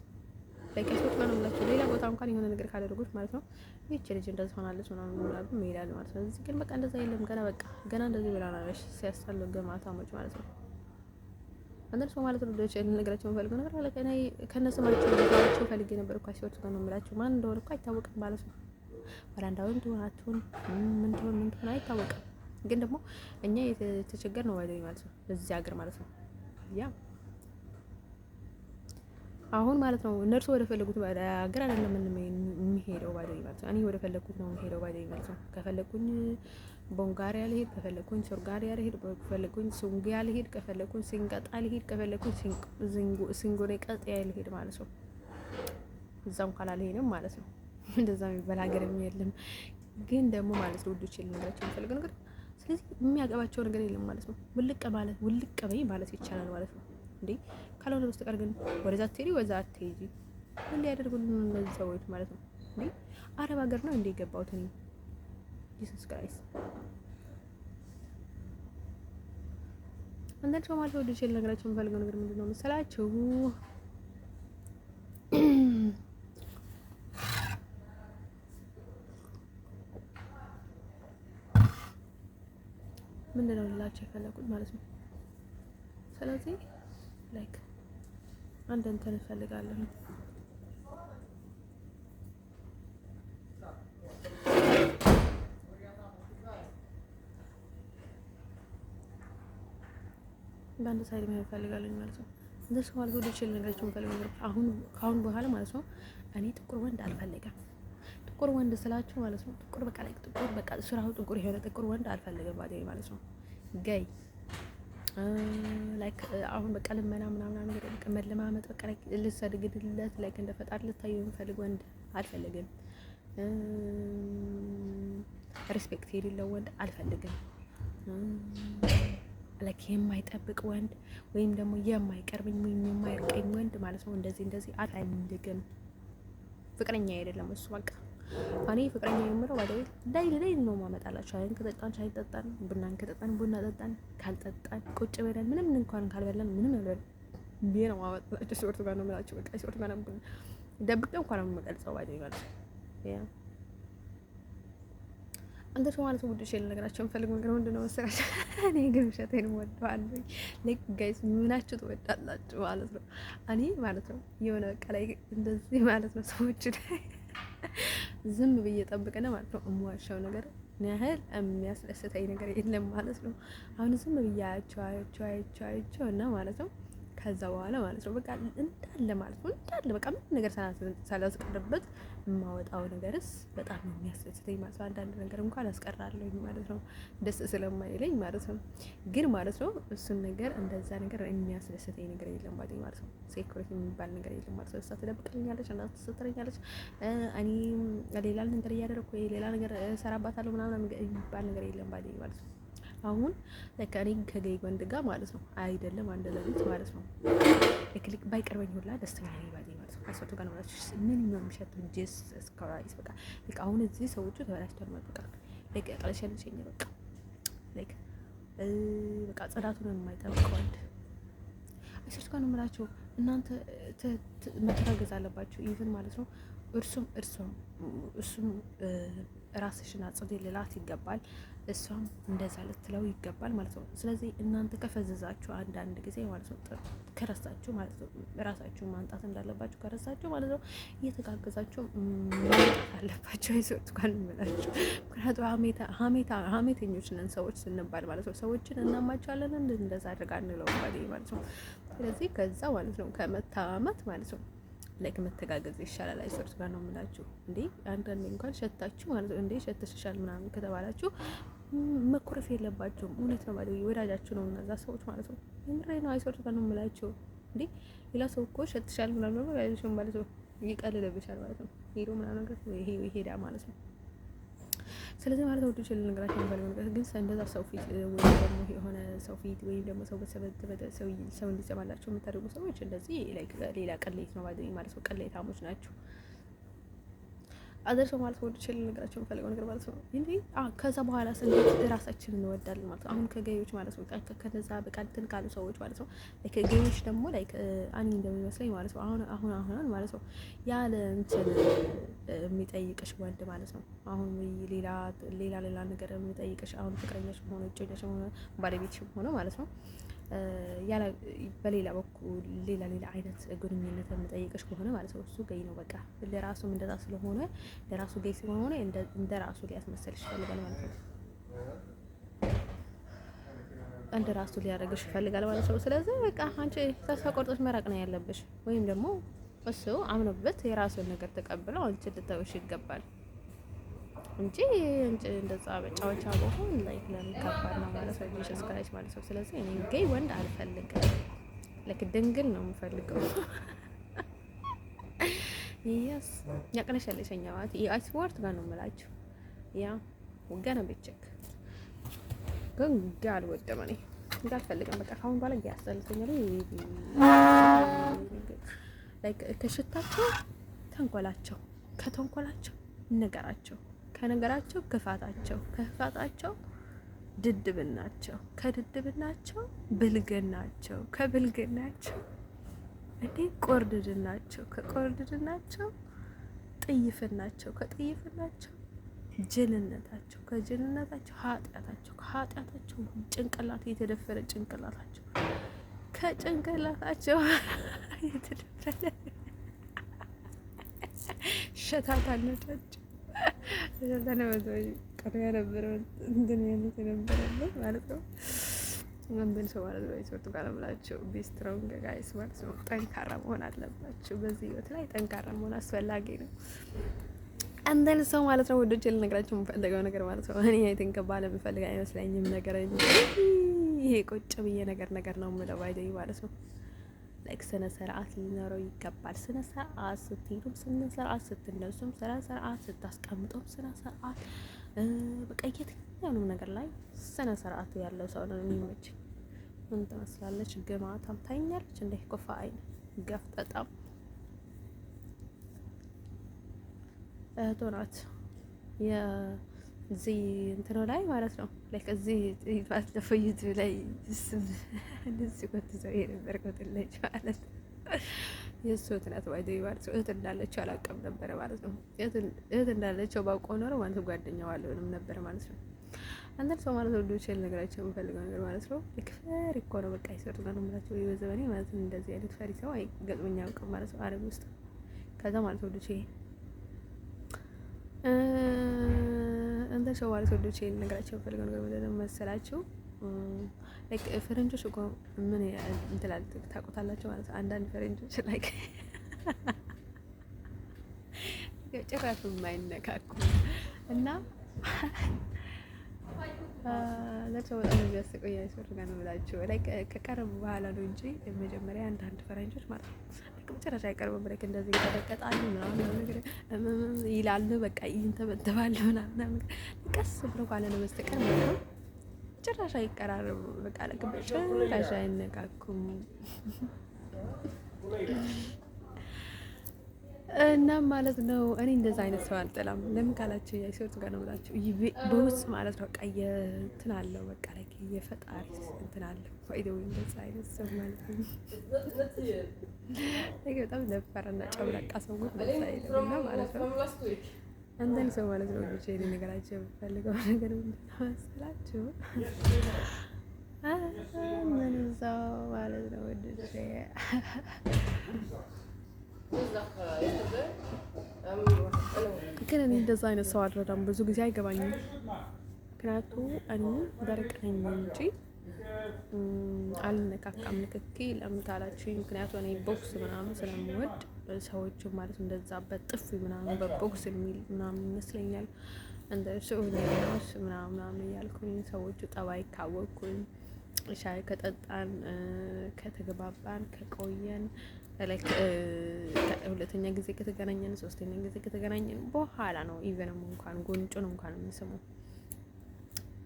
ላይክ ይሰጡ ጋር ነው የምላቸው። ሌላ ቦታ እንኳን የሆነ ነገር ካደረጉት ማለት ነው ይህች ልጅ እንደዛ ሆናለች ምናምን ምናምን ይላል ማለት ነው። እዚህ ግን በቃ እንደዛ የለም። ገና እንደዚህ ብላ ናለሽ ሲያስጠሉ ገማታሞች ማለት ነው። አንደር ሰው ማለት ነው ልጅ ነገራቸው ፈልገው ነገር አለ ከኔ ከነስማቸው ልጅቸው ፈልጌ ነበር እኮ ሲወጡ ጋር ነው የምላቸው። ማን እንደሆነ እኮ አይታወቅም ማለት ነው። ባላንዳውን ትሆናቱን ምን ትሆን አይታወቅም። ግን ደግሞ እኛ የተቸገር ነው ባይደኝ ማለት ነው እዚህ ሀገር ማለት ነው። ያ አሁን ማለት ነው እነርሱ ወደ ፈለጉት ሀገር አይደለም የሚሄደው ባይደኝ ማለት ነው። እኔ ወደ ፈለጉት ነው የሚሄደው ባይደኝ ማለት ነው። ከፈለኩኝ ቦንጋሪያ ልሄድ፣ ከፈለኩኝ ሶርጋሪያ ልሄድ፣ ከፈለኩኝ ሱንጊያ ልሄድ፣ ከፈለኩኝ ሲንቀጣ ልሄድ፣ ከፈለኩኝ ሲንጎኔ ቀጥያ ልሄድ ማለት ነው። እዛም ካላልሄድም ማለት ነው እንደዛ የሚባል ሀገርም የለም። ግን ደግሞ ማለት ነው ውዶች ልነግራቸው የምፈልገው ነገር ስለዚህ የሚያገባቸው ነገር የለም ማለት ነው። ውልቅ በይ ማለት ይቻላል ማለት ነው እንዴ። ካልሆነ በስተቀር ግን ወደዛ አትሄጂ ወዛ አትሄጂ ምን ሊያደርጉልን እነዚህ ሰዎች ማለት ነው እንዴ። አረብ ሀገር ነው እንዴ የገባሁት እኔ ጂሰስ ክራይስት። አንዳንድ ሰው ማለት ውዶች ልነግራቸው የምፈልገው ነገር ምንድን ነው መሰላችሁ? ምንድነው ልላቸው የፈለኩት ማለት ነው። ስለዚህ ላይክ አንድ እንትን እፈልጋለሁ በአንድ ሳይድ መሄድ እፈልጋለሁ ማለት ነው። እንደሱ ማለት ወደ ችል ነገራቸው የምፈልገው ነገር ከአሁን በኋላ ማለት ነው እኔ ጥቁር ወንድ አልፈልግም። ጥቁር ወንድ ስላችሁ ማለት ነው ጥቁር በቃ ላይ ጥቁር በቃ ስራው ጥቁር የሆነ ጥቁር ወንድ አልፈልግም ማለት ነው። ገይ ላይክ አሁን በቃ ልመና ምናምን ነገር በቃ መለማመጥ በቃ ላይ ልሰግድለት ላይክ እንደ ፈጣሪ ልታየው የምፈልግ ወንድ አልፈልግም። ሪስፔክት የሌለው ወንድ አልፈልግም። ላይክ የማይጠብቅ ወንድ ወይም ደግሞ የማይቀርበኝ ወይም የማይርቀኝ ወንድ ማለት ነው እንደዚህ አልፈልግም። ፍቅረኛ አይደለም እሱ በቃ እኔ ፍቅረኛ የምለው ባደይ ላይ ነው ማመጣላችሁ። ሻይን ከጠጣን ሻይ ጠጣን፣ ቡናን ከጠጣን ቡና ጠጣን፣ ካልጠጣን ቁጭ ብለን ምንም እንኳን ካልበላን ምንም ያለው ነው ማመጣላችሁ። ሶርቱ ጋር ነው የምላችሁ በቃ ሶርቱ ጋር ነው ደብቀው እንኳን ነው የምገልጸው ባደይ ማለት ያ አንተ ሰው ማለት ውድ ሸል ነገራቸው የምፈልገው ነገር ምንድነው መሰላችሁ? እኔ ግን ውሸቴን እወደዋለሁ። ላይክ ጋይስ ምናችሁ ትወዳላችሁ ማለት ነው። እኔ ማለት ነው የሆነ በቃ ላይ እንደዚህ ማለት ነው ሰዎች ላይ ዝም ብዬ ጠብቀና ማለት ነው እምዋሻው ነገር ያህል የሚያስደስተኝ ነገር የለም ማለት ነው። አሁን ዝም ብዬ አያቸው እና ማለት ነው ከዛ በኋላ ማለት ነው በቃ እንዳለ ማለት ነው እንዳለ በቃ ምን ነገር ሳላስቀርበት የማወጣው ነገርስ በጣም ነው የሚያስደስተኝ ማለት ነው። አንዳንድ ነገር እንኳን አስቀራለሁ ማለት ነው ደስ ስለማይለኝ ማለት ነው። ግን ማለት ነው እሱን ነገር እንደዛ ነገር የሚያስደስተኝ ነገር የለም ማለት ነው። ሴኩሪቲ የሚባል ነገር የለም ማለት ነው። እሷ ትደብቅልኛለች እና ትሰጥረኛለች፣ እኔ ሌላ ነገር እያደረኩ ሌላ ነገር ሰራባታለሁ ምናምን የሚባል ነገር የለም ማለት ነው። አሁን ለካኔ ከገይ ወንድ ጋር ማለት ነው አይደለም አንድ ለሊት ማለት ነው ለክሊክ ባይቀርበኝ ሁላ ደስተኛ ነኝ ማለት ነው። አስወጡ ጋር ነው ምን ነው የሚሸተው ጀስ ስክራይስ በቃ ለካ አሁን እዚህ ሰዎቹ ተበላሽተዋል ማለት በቃ ለካ ቀለሸልሽኝ በቃ ለካ በቃ ጽዳቱን የማይጠብቀው አንድ አስወጡ ጋር ነው የምላችሁ። እናንተ መተጋገዝ አለባችሁ ኢቭን ማለት ነው እሱም ራስሽን አጽዴ ልላት ይገባል፣ እሷም እንደዛ ልትለው ይገባል ማለት ነው። ስለዚህ እናንተ ከፈዘዛችሁ አንዳንድ ጊዜ ማለት ነው ከረሳችሁ ማለት ነው ራሳችሁ ማንጣት እንዳለባችሁ ከረሳችሁ ማለት ነው እየተጋገዛችሁ ማንጣት አለባችሁ። አይዞት ጋር እንምላችሁ ምክንያቱም ሀሜተኞች ነን ሰዎች ስንባል ማለት ነው። ሰዎችን እናማቸዋለን እንደዛ አድርጋ እንለው ማለት ነው። ስለዚህ ከዛ ማለት ነው ከመታማት ማለት ነው ላይክ መተጋገዝ ይሻላል። አይሶርስ ጋር ነው የምላችሁ እንዴ አንዳንዴ እንኳን ሸታችሁ ማለት ነው እንዴ ሸተሽሻል ምናምን ከተባላችሁ መኩረፍ የለባችሁም። እውነት ነው ማለት ወዳጃችሁ ነው እነዛ ሰዎች ማለት ነው። የምሬ ነው። አይሶርስ ጋር ነው የምላችሁ እንዴ ሌላ ሰው እኮ ሸትሻል ምናምን ነው ያልሽው ማለት ነው ይቀልልብሻል ማለት ነው። ሄዶ ምናምን ነገር ሄዳ ማለት ነው። ስለዚህ ማለት ነው ወጥቶ ልነግራችሁ የምፈልገው ነገር ግን እንደዛ ሰው ፊት ወይም ደግሞ የሆነ ሰው ፊት ወይም ደግሞ ሰው በሰበተ ሰው እንዲሰማላችሁ የምታደርጉ ሰዎች እንደዚህ ላይክ ሌላ ቀሌት ነው ማለት ነው። ቀሌታሞች ናችሁ። አዘር ሰው ማለት ወጥቶ ልነግራችሁ የምፈልገው ነገር ማለት ነው እንዴ ከዛ በኋላ እንዴት ራሳችንን እንወዳለን ማለት ነው። አሁን ከገዮች ማለት ነው ከነዛ በቃ እንትን ካሉ ሰዎች ማለት ነው ከገዮች ደግሞ ላይክ አኒ እንደሚመስለኝ ማለት ነው አሁን ማለት ነው ያለ እንትን የሚጠይቅሽ ወንድ ማለት ነው አሁን ሌላ ነገር የሚጠይቅሽ አሁን ፍቅረኛሽ ሆነ እጮኛሽ ሆነ ባለቤትሽ ሆነ ማለት ነው ያለ በሌላ በኩል ሌላ አይነት ግንኙነት የምጠይቅሽ ከሆነ ማለት ነው እሱ ገይ ነው በቃ ለራሱም እንደዛ ስለሆነ ለራሱ ገይ ስለሆነ እንደራሱ ሊያስመሰልሽ ይፈልጋል ማለት ነው። እንደ ራሱ ሊያደርግሽ ይፈልጋል ማለት ነው። ስለዚህ በቃ አንቺ ተስፋ ቆርጠሽ መራቅ ነው ያለብሽ፣ ወይም ደግሞ እሱ አምኖበት የራሱን ነገር ተቀብለው አንቺ ልተውሽ ይገባል እንጂ እንደዛ በጫወቻ በሆን ላይ ለምን ከባድ ነው ማለት ነው። ጂሰስ ክራይስት ማለት ነው። ስለዚህ እኔ ጌይ ወንድ አልፈልግም፣ ለክ ድንግል ነው የምፈልገው። ይያስ ያቀለሸለሸኛ ማለት የአስፖርት ጋር ነው የምላችሁ። ያ ወገና በቸክ ግን ጋር ወደመ እኔ እንዳልፈልግም በቃ ካሁን በኋላ ያስጠልተኛል። ላይክ ከሽታቸው ተንኮላቸው፣ ከተንኮላቸው ነገራቸው፣ ከነገራቸው ክፋታቸው፣ ከክፋታቸው ድድብናቸው፣ ከድድብናቸው ብልግናቸው፣ ከብልግናቸው እንዴ ቆርድድናቸው፣ ከቆርድድናቸው ጥይፍናቸው፣ ከጥይፍናቸው ጅልነታቸው፣ ከጅልነታቸው ኃጢአታቸው፣ ከኃጢአታቸው ጭንቅላት የተደፈረ ጭንቅላታቸው፣ ከጭንቅላታቸው የተደፈረ ሸታታነታቸው ተነወዘው ቀሪያ ነበር እንትን ያሉት የነበረው ማለት ነው። ወንድን ሰው ማለት ነው ይወጡ ጋር ብላችሁ ቢስትሮንግ ጋይስ ማለት ነው። ጠንካራ መሆን አለባችሁ። በዚህ ህይወት ላይ ጠንካራ መሆን አስፈላጊ ነው። አንደን ሰው ማለት ነው ወዶች ልነግራችሁ የምፈልገው ነገር ማለት ነው እኔ አይተንከ ባለ የምፈልግ አይመስለኝም ነገር ይሄ ቁጭ ብዬ ነገር ነው የምለው ባይደይ ማለት ነው። ላይክ ስነ ስርዓት ሊኖረው ይገባል። ስነ ስርዓት ስትሄዱም ስነ ስርዓት ስትነሱም ስነ ስርዓት ስታስቀምጡም ስነ ስርዓት በቃ የትኛውንም ነገር ላይ ስነ ስርዓት ያለው ሰው ነው የሚመች። ምን ትመስላለች? ግማታም ታይኛለች እንደ ኮፋ አይነ ገፍጠጣም ቶናት የዚህ እንትኑ ላይ ማለት ነው ላይክ እዚህ ባለፈዩት ላይ እንደዚህ ወጥተው የነበረው ልጅ ማለት ነው የሱ ትናት ባይደይ ማለት ነው። እህት እንዳለችው አላውቅም ነበር ማለት ነው። እህት እንዳለችው ባውቀው ኖሮ ማለት ጓደኛው አለውንም ነበር ማለት ነው። አንዳንድ ሰው ማለት ነው ዶቼል ነገራቸው የምፈልገው ነገር ማለት ነው ፈሪ እኮ ነው በቃ ይሰሩ ነው ማለት ነው። በዘመኔ ማለት ነው እንደዚህ አይነት ፈሪ ሰው አይገጥመኝ አውቅም ማለት ነው አረብ ውስጥ። ከዛ ማለት ነው ዶቼ እንደ ሰው ማለት ነው ዶቼል ነገራቸው የምፈልገው ነገር ምንድነው መሰላችሁ? ላይክ ፈረንጆች እኮ ምን እንትላል ታውቁታላችሁ ማለት ነው። አንዳንድ ፈረንጆች ላይክ ጭራሽ የማይነካኩ እና ለሰው በጣም የሚያስቀው ያይሶር ጋር ነው ብላችሁ ላይክ ከቀረቡ በኋላ ነው እንጂ መጀመሪያ አንዳንድ ፈረንጆች ማለት ነው ጭራሽ አይቀርቡም። ብለክ እንደዚህ ተደቀጣሉ ምናምን ነገር ይላሉ በቃ ይንተበተባሉ ምናምን ቀስ ብሎ ካለ ነው በስተቀር ማለት ነው ጭራሽ አይቀራረቡ በቃ ለክ ጭራሽ አይነካኩም። እና ማለት ነው እኔ እንደዛ አይነት ሰው አልጠላም። ለምን ካላችሁ ያይሶት ጋር ነው ብላችሁ በውስጥ ማለት ነው በቃ እንትን አለው በቃ ላይ የፈጣሪ እንትን አለው ወይደው እንደዛ አይነት ሰው ማለት ነው በጣም ደፋርና ጨብላቃ ሰው በዛ አይደለም ማለት ነው። አንተን ሰው ማለት ነው ልጅ እኔ ነገራቸው ፈልገው ነገር ምንድነው መሰላችሁ? ምን እዛው ማለት ነው ልጅ ግን እኔ እንደዛ አይነት ሰው አልረዳም። ብዙ ጊዜ አይገባኝም። ምክንያቱም እኔ ደረቅ ነኝ እንጂ አልነካካም። ንክኪ ለምን ካላችሁኝ ምክንያቱም እኔ ቦክስ ምናምን ስለምወድ ሰዎቹ ማለት እንደዛ በጥፍ ምናምን በቦክስ የሚል ምናምን ይመስለኛል እንደሱ ሆነስ ምናምን እያልኩኝ ሰዎቹ ጠባይ ካወቅኩኝ ሻይ ከጠጣን ከተግባባን ከቆየን ላይክ ሁለተኛ ጊዜ ከተገናኘን ሶስተኛ ጊዜ ከተገናኘን በኋላ ነው ኢቨንም እንኳን ጎንጩን እንኳን የምንስመው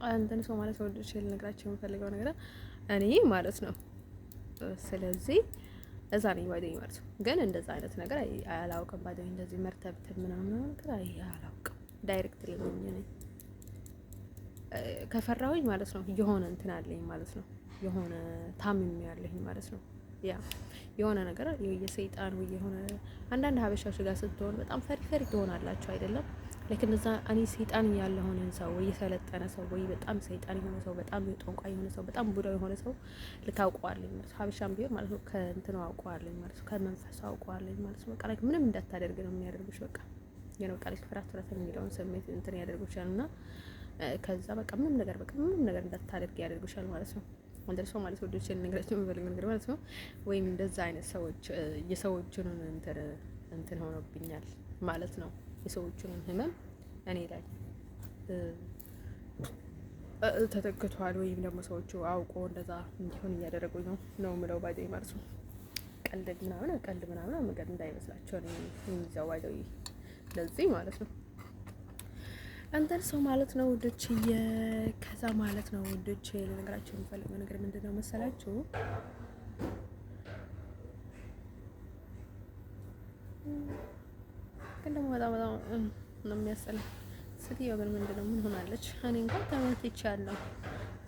አንተን ሰው ማለት ነው ወደ ሸል ነግራችሁ የምፈልገው ነገር እኔ ማለት ነው። ስለዚህ እዛ ነኝ ባይደኝ ማለት ነው። ግን እንደዛ አይነት ነገር አላውቅም። ባይደኝ እንደዚህ መርተብት ምናምን ነገር አላውቅም። ዳይሬክት ለምን ነኝ ከፈራሁኝ ማለት ነው የሆነ እንትን አለኝ ማለት ነው። የሆነ ታምም ያለኝ ማለት ነው። ያ የሆነ ነገር የሰይጣን ወይ የሆነ አንዳንድ ሀበሻዎች ጋር ስትሆን በጣም ፈሪ ትሆናላችሁ አይደለም? ላይክ እንደዛ እኔ ሰይጣን ያለ ሆነ ሰው ወይ የሰለጠነ ሰው ወይ በጣም ሰይጣን የሆነ ሰው በጣም ጠንቋይ የሆነ ሰው በጣም ቡዳ የሆነ ሰው ልካውቀዋለኝ ማለት ነው። ሀበሻም ቢሆን ማለት ነው ከእንትኑ አውቀዋለኝ ማለት ነው። ከመንፈሱ አውቀዋለኝ ማለት ነው። በቃ ላይክ ምንም እንዳታደርግ ነው የሚያደርግሽ። በቃ የነው ቃል ፍራት የሚለውን ስሜት እንትን ያደርጉሻልና ከዛ በቃ ምንም ነገር እንዳታደርግ ያደርጉሻል ማለት ነው። እንደርሶ ማለት ወዶች ልነግራቸው የምፈልግ ነገር ማለት ነው። ወይም እንደዛ አይነት ሰዎች የሰዎችን እንትን ሆኖብኛል ማለት ነው። የሰዎችን ህመም እኔ ላይ ተተክቷል ወይም ደግሞ ሰዎቹ አውቆ እንደዛ እንዲሆን እያደረጉኝ ነው ምለው ባይዘይ ማለት ነው። ቀልድ ምናምን ነገር እንዳይመስላቸው ነው የሚይዘው ባይዘይ ለዚህ ማለት ነው። አንተን ሰው ማለት ነው ውዶች። ከዛ ማለት ነው ውዶች ልነግራችሁ የምፈልገው ነገር ምንድነው መሰላችሁ? ግን ደግሞ በጣም ነው የሚያስጠላው። ስትየው ግን ምንድነው ምን ሆናለች? እኔ እንኳን ተመትቻለሁ።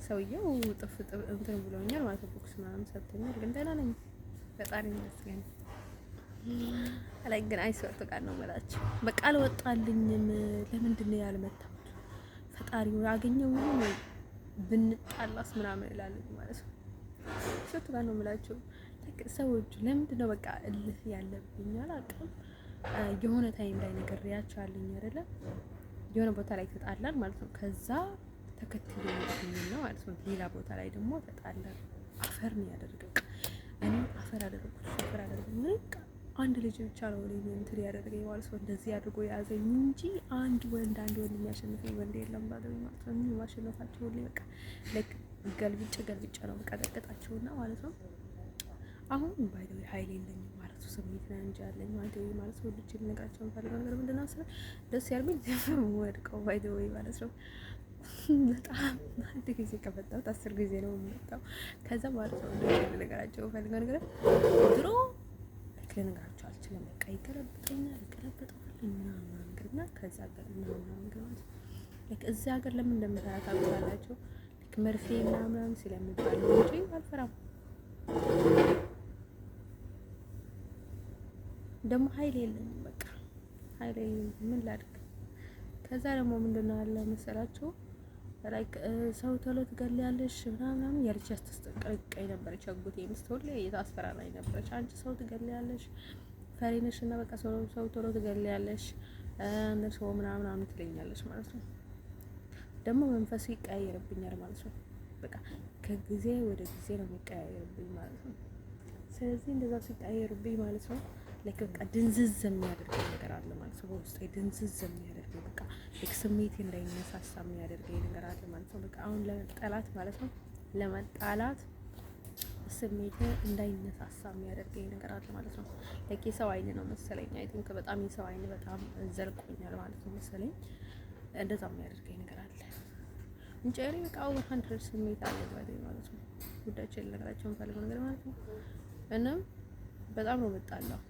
ሰውየው ጥፍ እንትን ብሎኛል ማለት ቦክስ ምናምን ሰጥቶኛል። ግን ደህና ነኝ ፈጣሪ ይመስገን። ግን አይስወጥ ቃል ነው የምላችሁ። በቃ አልወጣልኝም። ለምንድን ነው ያልመታሁት? ፈጣሪው ያገኘው ነው ብንጣላስ ምናምን እላለሁ ማለት ነው። አይስወጥ ቃል ነው የምላችሁ። ሰዎች ለምንድን ነው በቃ እልህ ያለብኝ አላውቅም። የሆነ ታይም ላይ ነግሬያቸው አለኝ አይደለ? የሆነ ቦታ ላይ ተጣላን ማለት ነው። ከዛ ተከትሎ ነው ማለት ነው። ሌላ ቦታ ላይ ደግሞ ተጣላን። አፈር ነው ያደረገው። እኔ አፈር አደረኩት። አንድ ልጅ ብቻ ነው ለኔ እንትን ያደረገኝ ማለት ነው። እንደዚህ አድርጎ ያዘኝ እንጂ አንድ ወንድ የሚያሸንፈኝ ወንድ የለም ማለት ነው። እኔ ማሸነፋቸው ሁሌ በቃ ገልብጬ ነው በቀጠቀጣቸውና ማለት ነው። አሁን ባይደው ኃይል የለኝም ማለት ነው። ስሜት ነው እንጂ ያለኝ ማለት ነው። ልጅ ልነግራቸው ፈልገው ነገር ምንድነው ስለ ደስ ያልኩኝ ወድቀው ባይደው ማለት ነው። በጣም አንድ ጊዜ ከፈታሁት 10 ጊዜ ነው የምመጣው። ከዛ ማለት ነው ልነግራቸው ፈልገው ነገር ድሮ ልነግራቸው አልችልም። በቃ ይገለብጠኛል ምናምን ነገርና ከዛ ጋር ምናምን ነገር ማለት ነው። እዚህ ሀገር ለምን እንደምሰራ ታውቃላችሁ? መርፌ ምናምን ስለሚባል እንጂ አልፈራም። ደግሞ ኃይል የለኝም። በቃ ኃይል የለኝም። ምን ላድርግ? ከዛ ደግሞ ምንድነው ያለ መሰላችሁ? ላይክ ሰው ቶሎ ትገለያለሽ ምናምን ያለች ያስተስቀቀኝ ነበረች። አጎቴ ሚስት ሁሌ እየታስፈራራኝ ነበረች። አንቺ ሰው ትገለያለሽ፣ ፈሪ ነሽ እና በቃ ሰው ቶሎ ትገለያለሽ እነሱ ምናምን ትለኛለች ማለት ነው። ደግሞ መንፈሱ ይቀያየርብኛል ማለት ነው። በቃ ከጊዜ ወደ ጊዜ ነው የሚቀያየርብኝ ማለት ነው። ስለዚህ እንደዛ ሲቀያየርብኝ ማለት ነው በቃ ድንዝዝ የሚያደርገኝ ነገር አለ ማለት ነው። በውስጤ ድንዝዝ የሚያደርገኝ በቃ ስሜቴ እንዳይነሳሳ የሚያደርገኝ ነገር አለ ማለት ነው። በቃ አሁን ለመጣላት ስሜቴ እንዳይነሳሳ የሚያደርገኝ ነገር አለ ማለት ነው። የሰው አይን ነው መሰለኝ። አይ ቲንክ በጣም የሰው አይን በጣም ዘልቆኛል ማለት ነው መሰለኝ። እንደዛ የሚያደርገኝ ነገር አለ እንጂ በቃ 100 ስሜት አለ ማለት ነው። ጉዳዮችን ልነግራቸው የምፈልገው ነገር ማለት ነው። እና በጣም ነው የምጣላው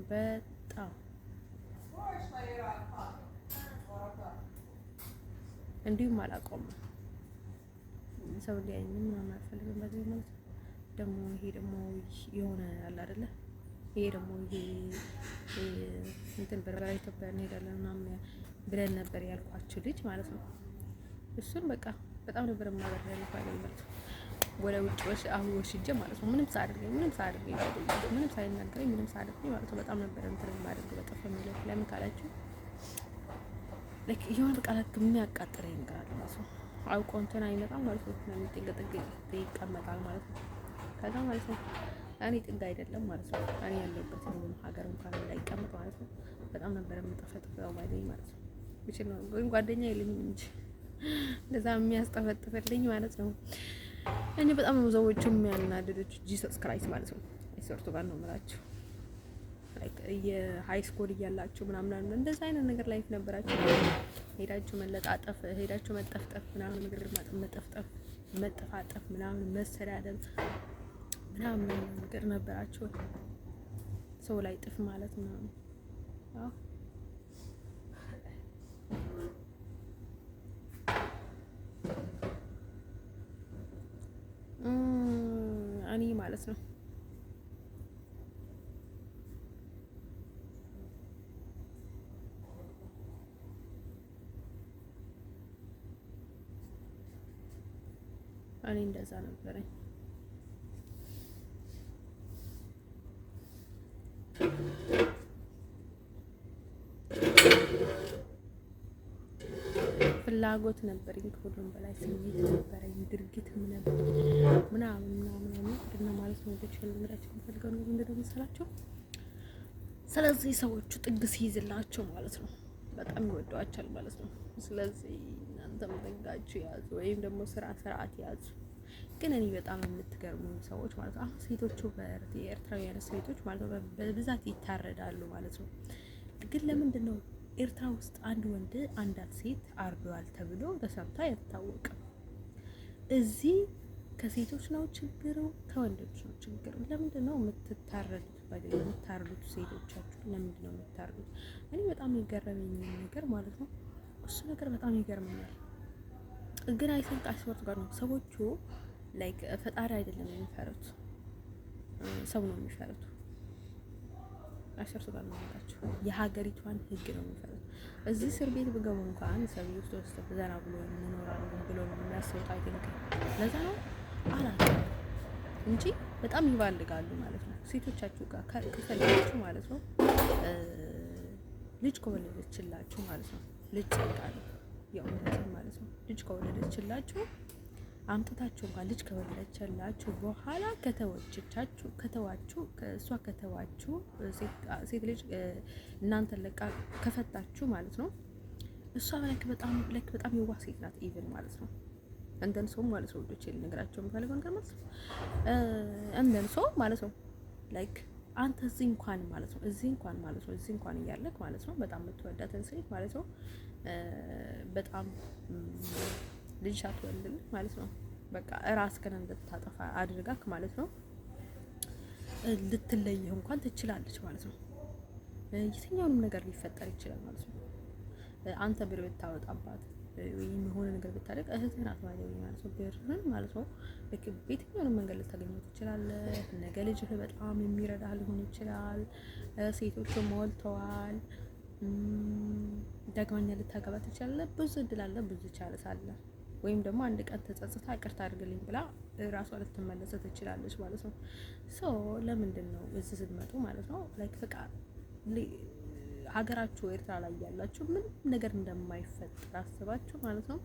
በጣም እንዲሁም አላቆምም። ሰው ሊያየኝ ምናምን አልፈልግም በዚህ ማለት ነው። ደግሞ ይሄ ደግሞ የሆነ አለ አይደለ? ይሄ ደግሞ እንትን በርበራ ኢትዮጵያ እንሄዳለን ምናምን ብለን ነበር ያልኳችሁ ልጅ ማለት ነው። እሱን በቃ በጣም ነበር የማደርገው ያልኳችሁ ማለት ነው። ወደ ውጭ ወስጄ ማለት ነው። ምንም ሳያደርገኝ ምንም ሳይናገረኝ ምንም ሳያደርገኝ ማለት ነው። በጣም ነበር እንትን የማደርገው በጠፋ የሚለው ለምን ካላችሁ የሆነ በቃ የሚያቃጥለኝ ነገር አለ ማለት ነው። አውቆ እንትን አይመጣም ማለት ነው። ጥግ ይቀመጣል ማለት ነው። ከዛ ማለት ነው እኔ ጥግ አይደለም ማለት ነው። እኔ ያለሁበት ሀገር እንኳን እንዳይቀመጥ ማለት ነው። በጣም ነበር የምጠፈጥፈው ማለት ነው። ብቻ ነው ወይም ጓደኛ የለኝም እንጂ እንደዛ የሚያስጠፈጥፍልኝ ማለት ነው። እኔ በጣም ነው ሰዎች የሚያናድዱት ጂሰስ ክራይስት ማለት ነው። አይሰርቱ ጋር ነው የምላችሁ። ላይክ የሃይ ስኩል እያላችሁ ምናምን እንደዛ አይነት ነገር ላይፍ ነበራችሁ። ሄዳችሁ መለጣጠፍ፣ ሄዳችሁ መጠፍጠፍ ምናምን ነገር መጠፋጠፍ ምናምን መሰዳደብ ምናምን ነገር ነበራችሁ። ሰው ላይ ጥፍ ማለት ምናምን አዎ እኔ ማለት ነው እኔ እንደዛ ነበረኝ። ፍላጎት ነበረኝ፣ ከሁሉም በላይ ስሜት ነበረኝ፣ ድርጊትም ነበር ምናምን እና ማለት ነው። ወደችል ነገራችን የምፈልገው ነገር ምንድን ነው መሰላችሁ? ስለዚህ ሰዎቹ ጥግ ሲይዝላቸው ማለት ነው በጣም ይወዷቸዋል ማለት ነው። ስለዚህ እናንተም ጥጋችሁ ያዙ፣ ወይም ደግሞ ስርዓት ያዙ። ግን እኔ በጣም የምትገርሙ ሰዎች ማለት ነው አሁን ሴቶቹ የኤርትራውያን ሴቶች ማለት ነው በብዛት ይታረዳሉ ማለት ነው። ግን ለምንድን ነው ኤርትራ ውስጥ አንድ ወንድ አንዳት ሴት አርዷል ተብሎ ተሰምቶ አይታወቅም? እዚህ ከሴቶች ነው ችግሩ፣ ከወንዶች ነው ችግሩ። ለምንድን ነው የምትታረዱት? የምታርዱት ሴቶቻችሁ ለምንድን ነው የምታርዱት? እኔ በጣም የገረመኝ ነገር ማለት ነው እሱ ነገር በጣም ይገርመኛል። ግን አይሰንክ አስወርት ጋር ነው ሰዎቹ ላይክ ፈጣሪ አይደለም የሚፈሩት፣ ሰው ነው የሚፈሩት። አስወርት ጋር ነው ያላችሁ የሀገሪቷን ህግ ነው የሚፈሩት። እዚህ እስር ቤት ብገቡ እንኳን ሰው ውስጥ ዘና ብሎ እንኖራለን ብሎ ነው የሚያስቡት። አይደለም ለዛ ነው አላት እንጂ በጣም ይባልጋሉ ማለት ነው። ሴቶቻችሁ ጋር ከፈለጋችሁ ማለት ነው ልጅ ከወለደችላችሁ ማለት ነው ልጅ ጸጋሉ የእውነት ማለት ነው። ልጅ ከወለደችላችሁ አምጥታችሁ እንኳን ልጅ ከወለደችላችሁ በኋላ ከተዋችሁ ከእሷ ከተዋችሁ ሴት ልጅ እናንተ ለቃ ከፈታችሁ ማለት ነው እሷ በጣም የዋህ ሴት ናት ኢቭን ማለት ነው። እንደን ሰው ማለት ነው ወዶች ልነግራቸው የምፈልገው ነገር ማለት ነው እንደን ሰው ማለት ነው ላይክ አንተ እዚህ እንኳን እያለክ ማለት ነው በጣም የምትወዳትን ሴት ማለት ነው በጣም ልጅ አትወልድልህ ማለት ነው። በቃ ራስህን እንድታጠፋ አድርጋክ ማለት ነው ልትለይህ እንኳን ትችላለች ማለት ነው። የትኛውንም ነገር ሊፈጠር ይችላል ማለት ነው። አንተ ብር ብታወጣባት ወይም የሆነ ነገር ብታደርግ እህትህ ናት ማለት ነው። ብርህን ማለት ነው በየትኛውንም መንገድ ልታገኘው ትችላለህ። ነገ ልጅህ በጣም የሚረዳህ ሊሆን ይችላል። ሴቶቹ ሞልተዋል። ዳግመኛ ልታገባ ትችላለህ። ብዙ እድል አለ፣ ብዙ ቻንስ አለ። ወይም ደግሞ አንድ ቀን ተጸጽታ ይቅርታ አድርግልኝ ብላ ራሷ ልትመለስ ትችላለች ማለት ነው። ሶ ለምንድን ነው እዚህ ስትመጡ ማለት ነው ላይክ በቃ ሀገራችሁ ኤርትራ ላይ ያላችሁ ምንም ነገር እንደማይፈጠር አስባችሁ ማለት ነው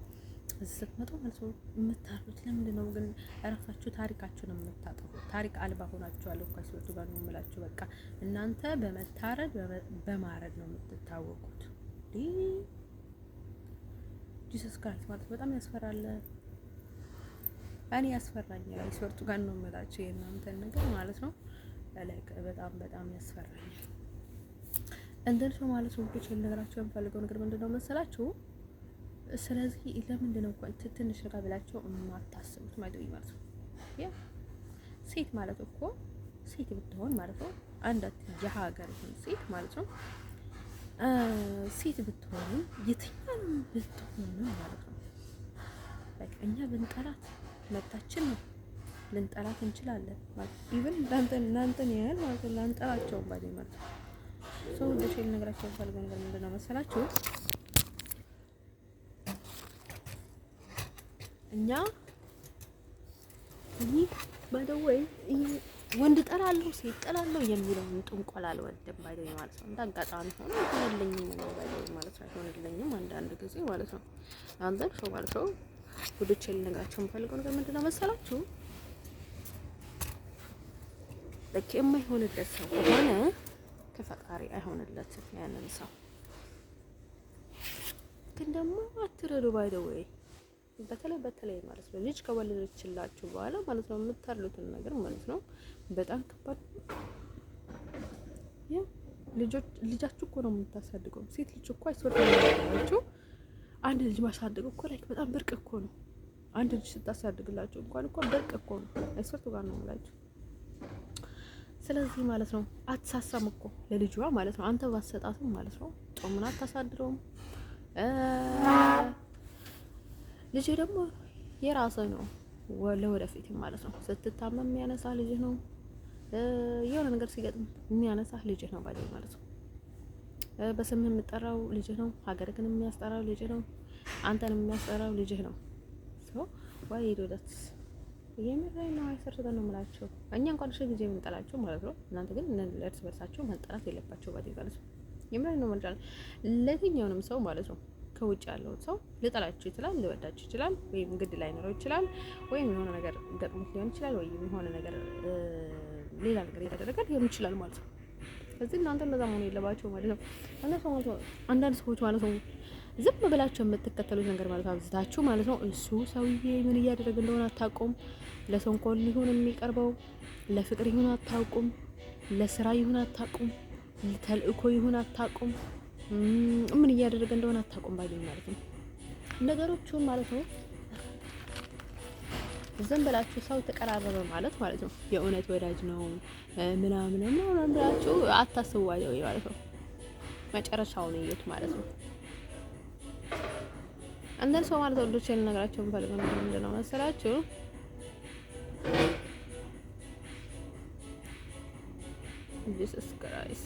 እዚህ ስትመጡ ማለት ነው የምታርዱት ለምንድን ነው ግን? እራሳችሁ ታሪካችሁን የምታጠፉት ታሪክ አልባ ሆናችኋል እኮ ሲወጡ ጋር ነው የምላችሁ። በቃ እናንተ በመታረድ በማረድ ነው የምትታወቁት። ጂሰስ ክራይስት ማለት በጣም ያስፈራል። እኔ ያስፈራኛል ሲወጡ ጋር ነው የምላችሁ የእናንተን ነገር ማለት ነው ላይክ በጣም ያስፈራኛል። እንደልሶ ማለት ነው ብቻ ልነግራችሁ የምፈልገው ነገር ምንድነው መሰላችሁ? ስለዚህ ለምንድን ነው እንኳን ትንሽ ረጋ ብላችሁ የማታስቡት ማለት ነው? ያ ሴት ማለት እኮ ሴት ብትሆን ማለት ነው አንዳት የሀገር ሴት ማለት ነው ሴት ብትሆን የትኛውም ብትሆን ማለት ነው እኛ ብንጠላት መብታችን ነው። ልንጠላት እንችላለን ማለት ኢቭን እናንተን ያህል ማለት ነው ላንጠላቸውም ባይ ማለት ነው። ሰው እንደዚህ ነገራቸው ፈልገው ነገር ምንድነው መሰላችሁ? እኛ ባይደወይ ወንድ ጠላለሁ ሴት ጠላለሁ የሚለውን ጥንቆላ አልወድም ባይደወይ ማለት ነው። እንዳጋጣሚ ሆኖ ይሆንልኝም ነው ባይደወይ ማለት ነው። ይሆንልኝም አንዳንድ ጊዜ ማለት ነው። አንተም ሰው ማለት ነው ጉዶች ልነግራቸው ፈልገው ነገር ምንድነው መሰላችሁ? ለከ የማይሆንለት ሰው ከሆነ ከፈጣሪ አይሆንለትም ያንን ሰው። ግን ደግሞ አትረዱ ባይደወይ በተለይ ማለት ነው ልጅ ከወለደችላችሁ በኋላ ማለት ነው የምታርሉትን ነገር ማለት ነው በጣም ከባድ ያ ልጃችሁ እኮ ነው የምታሳድገው። ሴት ልጅ እኮ አይስወርዳችሁ። አንድ ልጅ ማሳደግ እኮ ላይክ በጣም ብርቅ እኮ ነው። አንድ ልጅ ስታሳድግላችሁ እንኳን እኮ ብርቅ እኮ ነው። አይስወርቱ ጋር ነው የምላችሁ። ስለዚህ ማለት ነው አትሳሳም እኮ ለልጇ ማለት ነው። አንተ ባሰጣትም ማለት ነው ጦምን አታሳድረውም። ልጅ ደግሞ የራስህ ነው ለወደፊት ማለት ነው። ስትታመም የሚያነሳ ልጅ ነው። የሆነ ነገር ሲገጥም የሚያነሳ ልጅ ነው ባይ ማለት ነው። በስም የምጠራው ልጅ ነው። ሀገር ግን የሚያስጠራው ልጅ ነው። አንተን የሚያስጠራው ልጅ ነው። ሶ ዋይ ዶዳት የምራይ ነው አይሰርተን ነው የምላቸው። እኛ እንኳን እሺ ጊዜ የምንጠላቸው ማለት ነው። እናንተ ግን እርስ በርሳቸው መጠራት የለባቸው ባይ ማለት ነው። የምራይ ነው ማለት ለየትኛውንም ሰው ማለት ነው ከውጭ ያለው ሰው ሊጠላችሁ ይችላል፣ ሊወዳችሁ ይችላል፣ ወይም ግድ ላይኖረው ይችላል፣ ወይም የሆነ ነገር ገጥሞት ሊሆን ይችላል፣ ወይም የሆነ ነገር ሌላ ነገር እያደረገ ሊሆን ይችላል ማለት ነው። ስለዚህ እናንተ እንደዛ መሆን የለባችሁ ማለት ነው። አንዳንድ ሰዎች ማለት ነው ዝም ብላችሁ የምትከተሉት ነገር ማለት አብዝታችሁ ማለት ነው። እሱ ሰውዬ ምን እያደረገ እንደሆነ አታውቁም። ለተንኮል ሊሆን የሚቀርበው ለፍቅር ይሁን አታውቁም፣ ለስራ ይሁን አታውቁም፣ ለተልእኮ ይሁን አታውቁም፣ ምን እያደረገ እንደሆነ አታውቁም ባይልኝ ማለት ነው። ነገሮቹን ማለት ነው ዝም ብላችሁ ሰው ተቀራረበ ማለት ነው የእውነት ወዳጅ ነው ምናምን ምናምን ብላችሁ አታስቡ ማለት ነው። መጨረሻውን እዩት ማለት ነው። አንዳንድ ሰው ማለት ወንዶች ልነግራቸው የምፈልገው ነገር ምንድን ነው መሰላችሁ? ኢየሱስ ክርስቶስ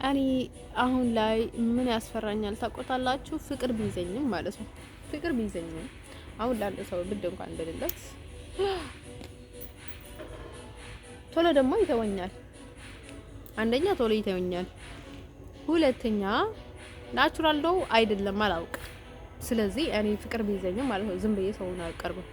እኔ አሁን ላይ ምን ያስፈራኛል ታውቁታላችሁ? ፍቅር ቢይዘኝም ማለት ነው። ፍቅር ቢይዘኝም አሁን ላለ ሰው ብድ እንኳን እንደሌለት ቶሎ ደግሞ ይተወኛል። አንደኛ ቶሎ ይተወኛል፣ ሁለተኛ ናቹራል ነው አይደለም አላውቅ። ስለዚህ እኔ ፍቅር ቢይዘኝም ማለት ነው ዝም ብዬ ሰውን አልቀርብም።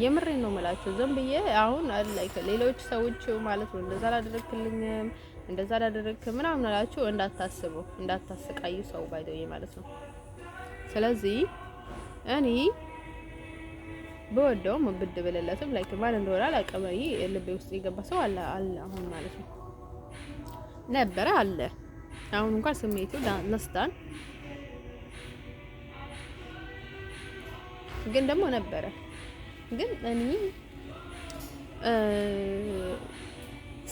የምሬን ነው የምላችሁ። ዝም ብዬ አሁን ላይክ ሌሎች ሰዎች ማለት ነው እንደዛ አላደረክልኝም እንደዛ አላደረክ ምናምን አላችሁ እንዳታስቡ፣ እንዳታሰቃዩ ሰው ባይደው ማለት ነው። ስለዚህ እኔ በወደው መብድ ብለለትም ላይክ ማን እንደሆነ አላውቅም። ልቤ ውስጥ የገባ ሰው አለ አሁን ማለት ነው ነበረ አለ። አሁን እንኳን ስሜቱ ነስታን ግን ደግሞ ነበረ። ግን እኔ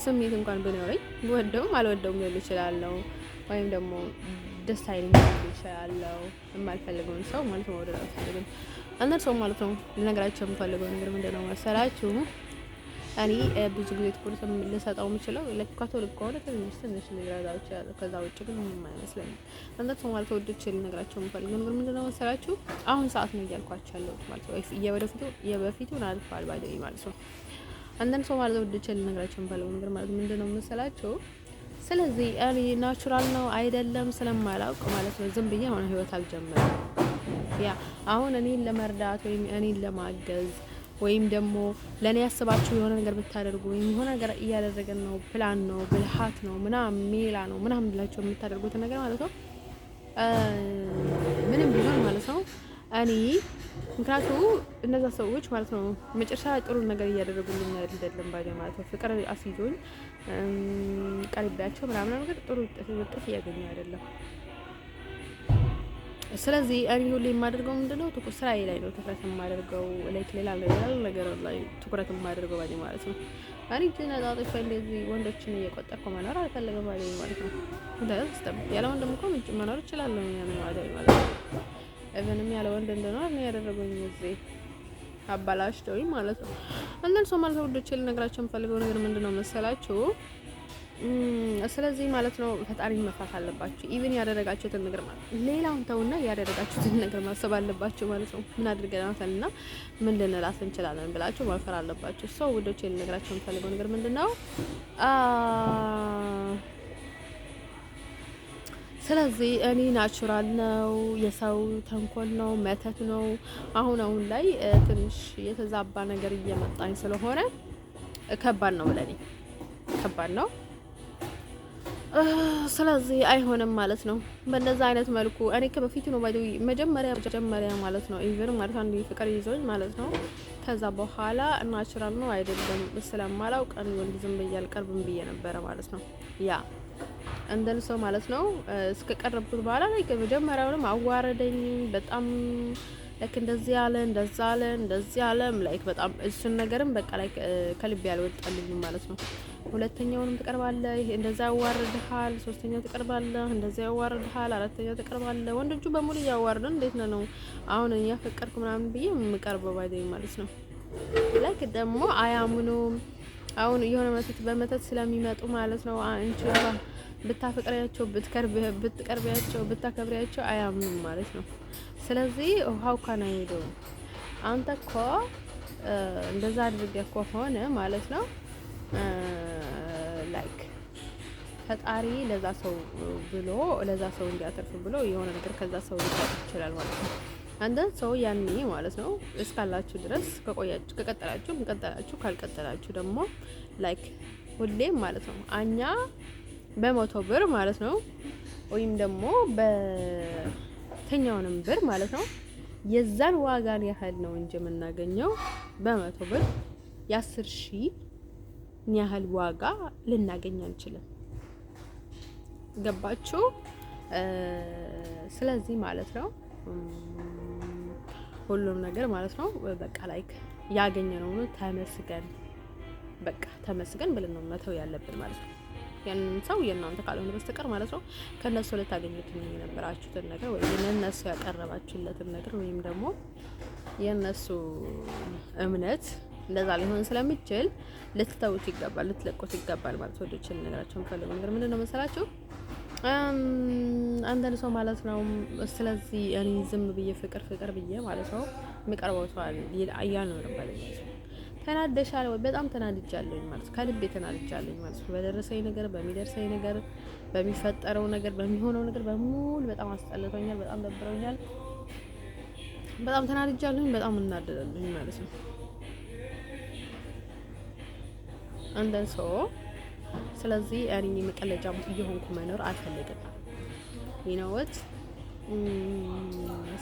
ስሜት እንኳን ብኖረኝ ወደውም አልወደውም ሊል ይችላል፣ ወይም ደግሞ ደስ አይልም ሊል ይችላል። የማልፈልገውን ሰው ማለት ነው ወደ ራሱ ግን አንዳንድ ሰው ማለት ነው ልነግራቸው የምፈልገው ነገር ምንድነው መሰላችሁ? እኔ ብዙ ጊዜ ትኩረት ልሰጠው የምችለው ለካቶሊክ ከሆነ ትንሽ ልረዳው እችላለሁ። ከዛ ውጭ ግን ምንም አይመስለኝም። አንዳንድ ሰው ማለት ወዶች ልነግራቸው የምፈልገው ነገር ምንድነው መሰላችሁ? አሁን ሰዓት ነው እያልኳቸው ያለሁት ማለት ነው። የበፊቱን አልፏል ባይደይ ማለት ነው። አንዳንድ ሰው ማለት ወዶች ልነግራቸው የምፈልገው ነገር ማለት ምንድነው መሰላችሁ? ስለዚህ እኔ ናቹራል ነው አይደለም ስለማላውቅ ማለት ነው ዝም ብዬ አሁን ህይወት አልጀመረም። ያ አሁን እኔን ለመርዳት ወይም እኔን ለማገዝ ወይም ደግሞ ለኔ ያስባችሁ የሆነ ነገር ብታደርጉ ወይም የሆነ ነገር እያደረገን ነው ፕላን ነው ብልሃት ነው ምናምን ሜላ ነው ምናምን ብላችሁ የምታደርጉት ነገር ማለት ነው ምንም ቢሆን ማለት ነው እኔ ምክንያቱም እነዛ ሰዎች ማለት ነው መጨረሻ ጥሩ ነገር እያደረጉልኝ አይደለም ባይ ማለት ነው። ፍቅር አስይዞኝ ቀርቤያቸው ምናምን ነገር ጥሩ ውጤት እያገኘ አይደለም። ስለዚህ እኔ ሁሌ የማደርገው ምንድነው ስራዬ ላይ ነው ትኩረት የማደርገው። ላይክ ሌላ ነገር ላይ ትኩረት የማደርገው ባይ ማለት ነው። እኔ ተነጣጣሽ እንደዚህ ወንዶችን እየቆጠርኩ መኖር አልፈልግም ባይ ማለት ነው። እንደዚህ ያለ ወንድም እኮ ምንጭ መኖር እችላለሁ ማለት ነው። እብንም ያለ ወንድ እንደሆነ ነው ያደረገኝ እዚህ አባላሽቶኝ ማለት ነው። አንዳንድ ሰው ማለት ወንዶች ልነግራቸው የምፈልገው ነገር ምንድነው መሰላችሁ? ስለዚህ ማለት ነው ፈጣሪን መፍራት አለባችሁ። ኢቭን ያደረጋችሁትን ነገር ማለት ሌላውን ተውና ያደረጋችሁትን ነገር ማሰብ አለባችሁ ማለት ነው። ምን አድርገናታልና ምን ልንላት እንችላለን ብላችሁ ማፈር አለባችሁ። ሰው ወንዶች ልነግራቸው የምፈልገው ነገር ምንድነው? ስለዚህ እኔ ናቹራል ነው የሰው ተንኮል ነው መተት ነው አሁን ላይ ትንሽ የተዛባ ነገር እየመጣኝ ስለሆነ ከባድ ነው ለኔ ከባድ ነው። ስለዚህ አይሆንም ማለት ነው። በእንደዛ አይነት መልኩ እኔ ከበፊቱ ነው ባይዶ መጀመሪያ ማለት ነው ኢቭን ማለት አንድ ፍቅር ይዞኝ ማለት ነው። ከዛ በኋላ ናቹራል ነው አይደለም ስለማላውቅ እኔ ወንድ ዝም ብዬ አልቀርብም ብዬ ነበረ ማለት ነው። ያ እንደን ሰው ማለት ነው እስከቀረብኩት በኋላ ላይ መጀመሪያውንም አዋረደኝ በጣም ላይክ እንደዚህ ያለ ላይክ በጣም እሱን ነገርም በቃ ላይክ ከልብ ያልወጣልኝ ማለት ነው። ሁለተኛውንም ትቀርባለህ እንደዛ ያዋርድሃል፣ ሶስተኛው ትቀርባለህ እንደዛ ያዋርድሃል፣ አራተኛው ትቀርባለህ። ወንዶቹ በሙሉ ያዋርደን እንዴት ነው አሁን እኛ ፈቀርኩ ምናምን ብዬ የምቀርበው ባይደኝ ማለት ነው። ላይክ ደግሞ አያምኑም። አሁን የሆነ በመተት ስለሚመጡ ማለት ነው አንቺ ብታፈቅሪያቸው ብትቀርቢያቸው ብታከብሪያቸው አያምኑም ማለት ነው። ስለዚህ ውሃው ካናይዶ አንተ እኮ እንደዛ አድርገህ ከሆነ ማለት ነው ላይክ ፈጣሪ ለዛ ሰው ብሎ ለዛ ሰው እንዲያተርፍ ብሎ የሆነ ነገር ከዛ ሰው ሊሰጥ ይችላል ማለት ነው። አንዳንድ ሰው ያኔ ማለት ነው እስካላችሁ ድረስ ከቀጠላችሁ ካልቀጠላችሁ ደግሞ ላይክ ሁሌም ማለት ነው እኛ በመቶ ብር ማለት ነው ወይም ደግሞ በተኛውንም ብር ማለት ነው የዛን ዋጋን ያህል ነው እንጂ የምናገኘው በመቶ ብር የ10,000 ያህል ዋጋ ልናገኝ አንችልም። ገባችሁ? ስለዚህ ማለት ነው ሁሉም ነገር ማለት ነው በቃ ላይክ ያገኘነው ነው ተመስገን፣ በቃ ተመስገን ብለን ነው መተው ያለብን ማለት ነው። ያንን ሰው የእናንተ ካልሆነ በስተቀር ማለት ነው ከነሱ ልታገኙት የነበራችሁትን ነገር ወይ የነሱ ያቀረባችሁለትን ነገር ወይም ደግሞ የነሱ እምነት እንደዛ ሊሆን ስለሚችል ልትተውት ይገባል፣ ልትለቁት ይገባል ማለት ነው። ወደችን ነገራቸው ፈልገው ነገር ምንድነው መሰላችሁ? አንዳንድ ሰው ማለት ነው ስለዚህ እኔ ዝም ብዬ ፍቅር ብዬ ማለት ነው የሚቀርበው ሰው አያኖርም ማለት ነው። ተናደሻል ወይ? በጣም ተናድጃለሁኝ ማለት ነው። ከልቤ ተናድጃለሁኝ ማለት ነው። በደረሰኝ ነገር፣ በሚደርሰኝ ነገር፣ በሚፈጠረው ነገር፣ በሚሆነው ነገር በሙሉ በጣም አስጠልቶኛል፣ በጣም ደብሮኛል፣ በጣም ተናድጃለሁኝ፣ በጣም እናደዳለሁኝ ማለት ነው። አንዳንድ ሰው ስለዚህ እኔ መቀለጃ እየሆንኩ መኖር አልፈልግም። ይነውት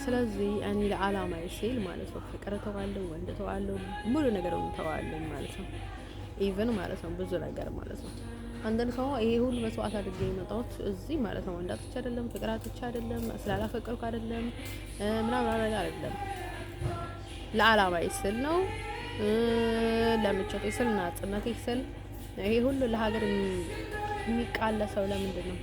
ስለዚህ እኔ ለዓላማዬ ሲል ማለት ነው ፍቅር ተዋለሁ፣ ወንድ ተዋለሁ፣ ሙሉ ነገር ተዋለሁ ማለት ነው። ኢቭን ማለት ነው ብዙ ነገር ማለት ነው። አንዳንድ ሰው ይሄ ሁሉ መስዋዕት አድርጌ የመጣሁት እዚህ ማለት ነው ወንድ አጥቼ አይደለም፣ ፍቅር አጥቼ አይደለም፣ ስላላፈቀርኩ አይደለም፣ ምናምን ነገር አይደለም። ለዓላማዬ ስል ነው፣ ለምቾቴ ስል፣ ለነጻነቴ ስል። ይሄ ሁሉ ለሀገር የሚቃለሰው ለምንድን ነው?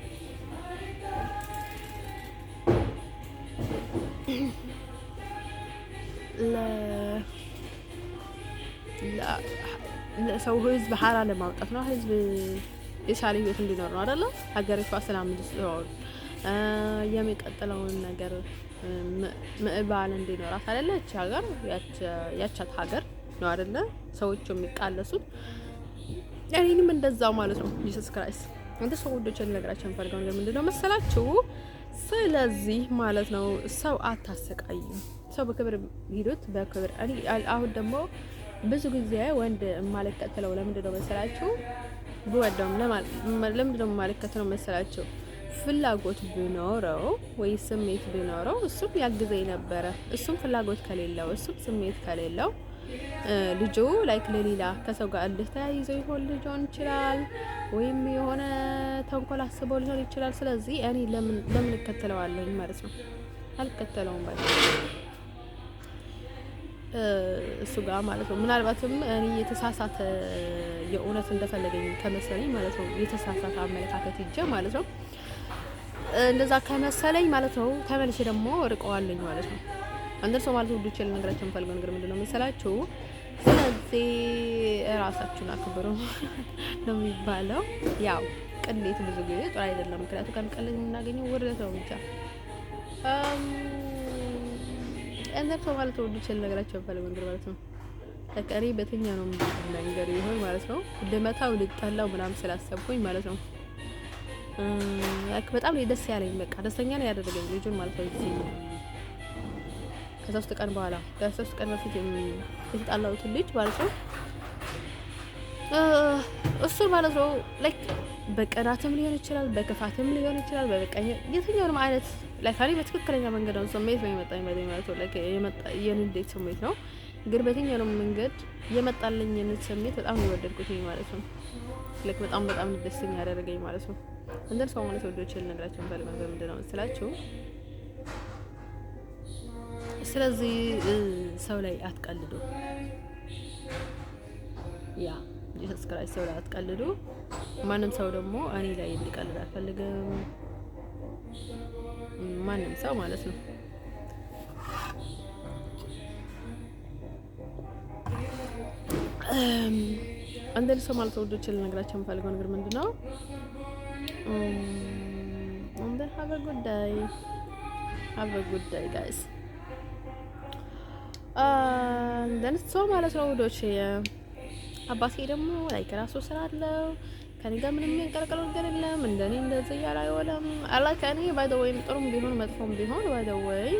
ለሰው ህዝብ ሀራ ለማውጣት ነው። ህዝብ የሻለ ህይወት እንዲኖር ነው አይደለ? ሀገሪቷ ሰላም እንድትሆን የሚቀጥለውን ነገር ምዕባል እንዲኖራት አይደለ? እቺ ሀገር ያቻት ሀገር ነው አይደለ? ሰዎቹ የሚቃለሱት እኔንም እንደዛው ማለት ነው። ኢየሱስ ክራይስት አንተ ሰው ወዶች ነገራችን ፈልገው ነገር ምንድነው መሰላችሁ? ስለዚህ ማለት ነው ሰው አታሰቃዩ። ሰው በክብር ሂዱት በክብር። አሁን ደግሞ ብዙ ጊዜ ወንድ የማልከተለው ለምንድነው መሰላችሁ? ብወደውም ለምንድነው የማልከተለው መሰላችሁ? ፍላጎት ቢኖረው ወይ ስሜት ቢኖረው እሱም ያግዘኝ ነበረ። እሱም ፍላጎት ከሌለው እሱም ስሜት ከሌለው ልጁ ላይክ ለሌላ ከሰው ጋር እልህ ተያይዘው ይሆን ሊሆን ይችላል፣ ወይም የሆነ ተንኮል አስበው ሊሆን ይችላል። ስለዚህ እኔ ለምን እከተለዋለሁ ማለት ነው? አልከተለውም ማለት እሱ ጋር ማለት ነው። ምናልባትም እኔ የተሳሳተ የእውነት እንደፈለገኝ ከመሰለኝ ማለት ነው የተሳሳተ አመለካከት ይጀ ማለት ነው እንደዛ ከመሰለኝ ማለት ነው ተመልሼ ደግሞ ርቀዋለኝ ማለት ነው። አንደር ሰው ማለት ሁሉ ይችላል። ነገራችን ፈልገው ነገር ምንድነው መሰላችሁ? ስለዚህ ራሳችሁን አክብሩ ነው የሚባለው። ያው ቅሌት ብዙ ጊዜ ጥሩ አይደለም። ምክንያቱም ከመቀለድ የምናገኘው ውርደት ነው ብቻ። አንደር ሰው ማለት ሁሉ ይችላል። ነገራችን ፈልገው ነገር ማለት ነው ተቀሪ በተኛ ነው ነገር ይሆን ማለት ነው። ልመታው ልጣላው ምናምን ስላሰብኩኝ ማለት ነው በጣም ደስ ያለኝ በቃ ደስተኛ ነው ያደረገኝ ልጁን ማለት ነው። ከሶስት ቀን በኋላ ከሶስት ቀን በፊት የተጣላሁት ልጅ ማለት ነው እሱ ማለት ነው ላይክ በቀናትም ሊሆን ይችላል፣ በክፋትም ሊሆን ይችላል፣ በበቀኝ የትኛውንም አይነት ላይክ አሪ በትክክለኛ መንገድ ነው ስሜት ነው የመጣኝ ማለት ነው። ላይክ የንዴት ስሜት ነው፣ ግን በየትኛውም መንገድ የመጣልኝ የንዴት ስሜት በጣም ነው የወደድኩት ማለት ነው። ላይክ በጣም ደስተኛ ያደረገኝ ማለት ነው። እንደር ሰው ማለት ወዶች ልነግራችሁ ፈልገው ነገር ምንድነው መሰላችሁ? ስለዚህ ሰው ላይ አትቀልዱ። ያ ኢየሱስ ክርስቶስ ሰው ላይ አትቀልዱ። ማንም ሰው ደግሞ እኔ ላይ እንዲቀልድ አልፈልግም። ማንም ሰው ማለት ነው አንደል ሰው ማለት ወዶች ልነግራችሁ ፈልገው ነገር ምንድነው አንደር have a good day guys እንደን ሰው ማለት ነው ወዶች አባቴ ደግሞ ላይ ከራሱ ስራ አለው። ከኔ ጋር ምንም የሚያቀርቀረው ነገር የለም። እንደኔ እንደዚህ ያለ አይወለም አላ ከኔ ባይ ዘ ወይ ጥሩም ቢሆን መጥፎም ቢሆን ባይ ዘ ወይ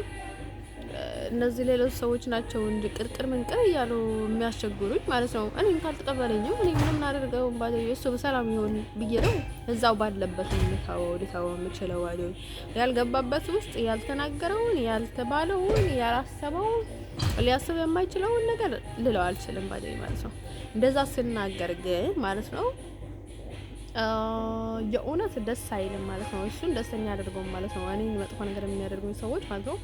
እነዚህ ሌሎች ሰዎች ናቸው እንጂ ቅርቅር ምንቅር እያሉ የሚያስቸግሩኝ ማለት ነው። እኔም ካልተቀበለኝም እኔ ምንም አደርገው ባይ እሱ በሰላም ይሆን ብዬ ነው እዛው ባለበት ልታወው የምችለው ባይ ያልገባበት ውስጥ ያልተናገረውን ያልተባለውን ያላሰበውን ሊያስብ የማይችለውን ነገር ልለው አልችልም ባይ ማለት ነው። እንደዛ ስናገር ግን ማለት ነው የእውነት ደስ አይልም ማለት ነው። እሱን ደስተኛ ያደርገው ማለት ነው። እኔን መጥፎ ነገር የሚያደርጉኝ ሰዎች ማለት ነው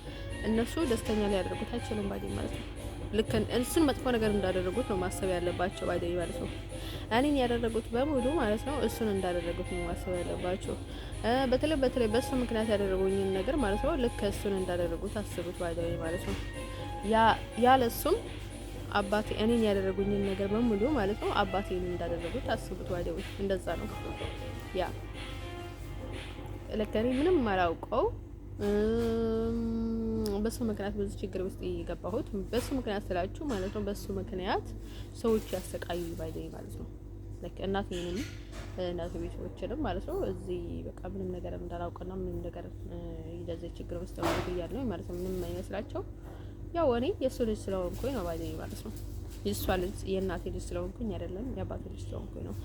እነሱ ደስተኛ ሊያደርጉት አይችሉም ባይ ማለት ነው። ልክ እሱን መጥፎ ነገር እንዳደረጉት ነው ማሰብ ያለባቸው ባይ ማለት ነው። እኔን ያደረጉት በሙሉ ማለት ነው እሱን እንዳደረጉት ነው ማሰብ ያለባቸው። በተለይ በሱ ምክንያት ያደረጉኝን ነገር ማለት ነው ልክ እሱን እንዳደረጉት አስቡት ባይ ማለት ነው። ያለሱም አባቴ እኔን ያደረጉኝን ነገር በሙሉ ማለት ነው አባቴን እንዳደረጉት አስቡት ባይ እንደዛ ነው። ያ ለከኔ ምንም አላውቀው በሱ ምክንያት ብዙ ችግር ውስጥ የገባሁት በሱ ምክንያት ስላችሁ ማለት ነው። በሱ ምክንያት ሰዎች ያሰቃዩ ባይ ማለት ነው። ለከ እናቴንም ቤተሰቦችንም ማለት ነው እዚህ በቃ ምንም ነገር እንዳላውቅና ምንም ነገር እንደዚህ ችግር ውስጥ ነው ያለው ማለት ነው። ምንም አይመስላቸው ያው እኔ የሱ ልጅ ስለሆንኩኝ ነው ባይ ማለት ነው። የሷ ልጅ የእናቴ ልጅ ስለሆንኩኝ አይደለም የአባቴ ልጅ ስለሆንኩኝ ነው።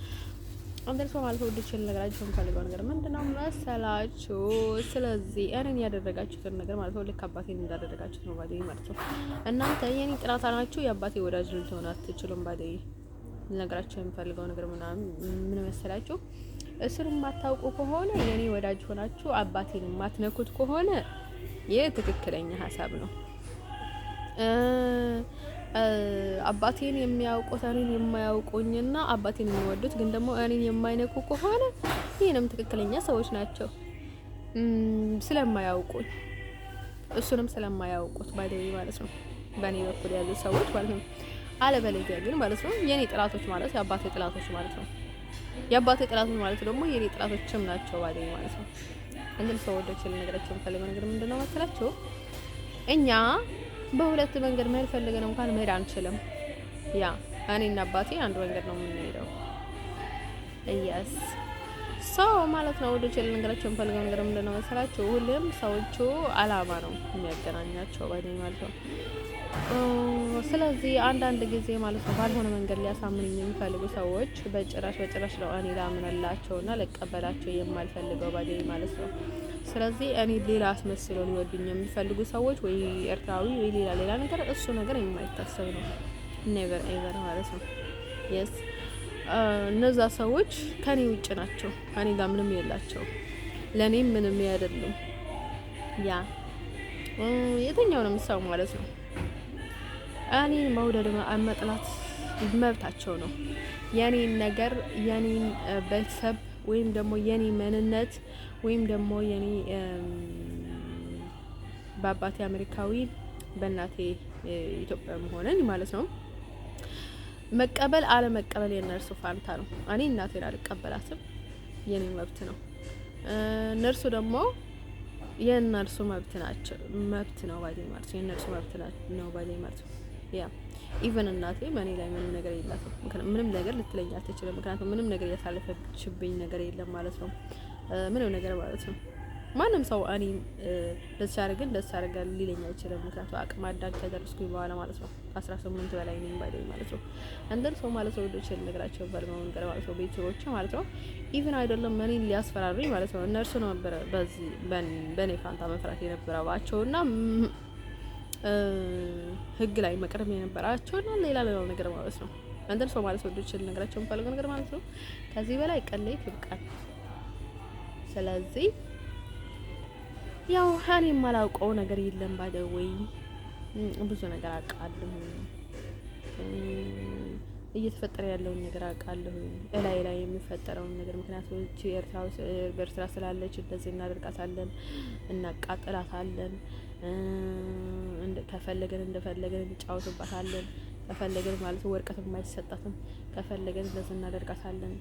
አንተን ሰው ማለት ወደ ችል ነገራችሁ የምፈልገው ነገር ምንድነው መሰላችሁ? ስለዚህ እኔን ያደረጋችሁትን ነገር ማለት ነው ልክ አባቴን እንዳደረጋችሁት ነው ባይ ማለት ነው። እናንተ የኔ ጥላት ናችሁ፣ የአባቴ ወዳጅ ልትሆኑ አትችሉም ባይ ነገራችሁ የምፈልገው ነገር ምን መሰላችሁ? እስር የማታውቁ ከሆነ የኔ ወዳጅ ሆናችሁ አባቴን የማትነኩት ከሆነ ይህ ትክክለኛ ሀሳብ ነው። አባቴን የሚያውቁት እኔን የማያውቁኝና አባቴን የሚወዱት ግን ደግሞ እኔን የማይነኩ ከሆነ ይሄንም ትክክለኛ ሰዎች ናቸው። ስለማያውቁኝ እሱንም ስለማያውቁት ባይ ማለት ነው በእኔ በኩል ያሉ ሰዎች ማለት ነው። አለበለዚያ ግን ማለት ነው የኔ ጥላቶች ማለት የአባቴ ጥላቶች ማለት ነው። የአባቴ ጥላቶች ማለት ደግሞ የኔ ጥላቶችም ናቸው ባይ ማለት ነው። እንግዲህ ሰዎች ለነገራቸው ፈልገው ነገር ምንድነው መሰላችሁ? እኛ በሁለት መንገድ መሄድ ፈልገን እንኳን መሄድ አንችልም። ያ እኔና አባቴ አንድ መንገድ ነው የምንሄደው። yes ሰው ማለት ነው ወደ ቸል ነገራቸው ፈልገው ነገር ምንድነው መሰላችሁ? ሁሌም ሰዎቹ አላማ ነው የሚያገናኛቸው ባይ ማለት ነው። ስለዚህ አንዳንድ ጊዜ ማለት ነው ባልሆነ መንገድ ሊያሳምኑኝ የሚፈልጉ ሰዎች በጭራሽ ነው እኔ ላምንላቸውና ልቀበላቸው የማልፈልገው ባይ ማለት ነው። ስለዚህ እኔ ሌላ አስመስለው ሊወዱኝ የሚፈልጉ ሰዎች ወይ ኤርትራዊ ወይ ሌላ ነገር እሱ ነገር የማይታሰብ ነው። ኔቨር ኤቨር ማለት ነው። yes እነዛ ሰዎች ከኔ ውጭ ናቸው። እኔ ጋር ምንም የላቸው፣ ለኔም ምንም አይደሉም። ያ የትኛውንም ሰው ማለት ነው እኔን መውደድ መጥላት መብታቸው ነው። የኔን ነገር የኔን ቤተሰብ ወይም ደግሞ የኔ ማንነት ወይም ደግሞ የኔ በአባቴ አሜሪካዊ በእናቴ ኢትዮጵያ መሆንን ማለት ነው መቀበል አለመቀበል የነርሱ ፋንታ ነው። እኔ እናቴን አልቀበላትም፣ የኔ መብት ነው። እነርሱ ደግሞ የነርሱ መብት ነው ባይ ማለት ነው። የነርሱ መብት ነው ባይ ማለት ነው። ያ ኢቨን እናቴ በእኔ ላይ ምንም ነገር የላትም። ምንም ነገር ልትለኝ አትችልም። ምክንያቱም ምንም ነገር ያሳለፈችብኝ ነገር የለም ማለት ነው። ምንም ነገር ማለት ነው። ማንም ሰው እኔ ደስ ያደርጋል ሊለኝ አይችልም። ምክንያቱም አቅመ አዳም ከደረስኩኝ በኋላ ማለት ነው 18 በላይ ነኝ ባይ ማለት ነው። እንደን ሰው ማለት ነው ወደች ነገራቸው በርማው ነገር ማለት ነው ቤተሰቦች ማለት ነው ኢቭን አይደለም እኔን ሊያስፈራሩኝ ማለት ነው እነርሱ ነበር በዚህ በኔ ፋንታ መፍራት የነበረባቸውና ህግ ላይ መቅረብ የነበራቸውና ሌላ ነገር ማለት ነው። እንደን ሰው ማለት ወደች ነገራቸው ፈልገው ነገር ማለት ነው ከዚህ በላይ ቀለይት ይብቃል። ስለዚህ ያው እኔ የማላውቀው ነገር የለም ባደወይ ብዙ ነገር አውቃለሁ። እየተፈጠረ ያለውን ነገር አውቃለሁ። ላይ የሚፈጠረውን ነገር ምክንያቱም ኤርትራ ስላለች እንደዚህ እናደርጋታለን፣ እናቃጥላታለን፣ እንደፈለገን እንጫወትባታለን ከፈለግን ማለት ነው ወረቀትም አይሰጣትም። ከፈለግን እንደዚህ እናደርጋታለን።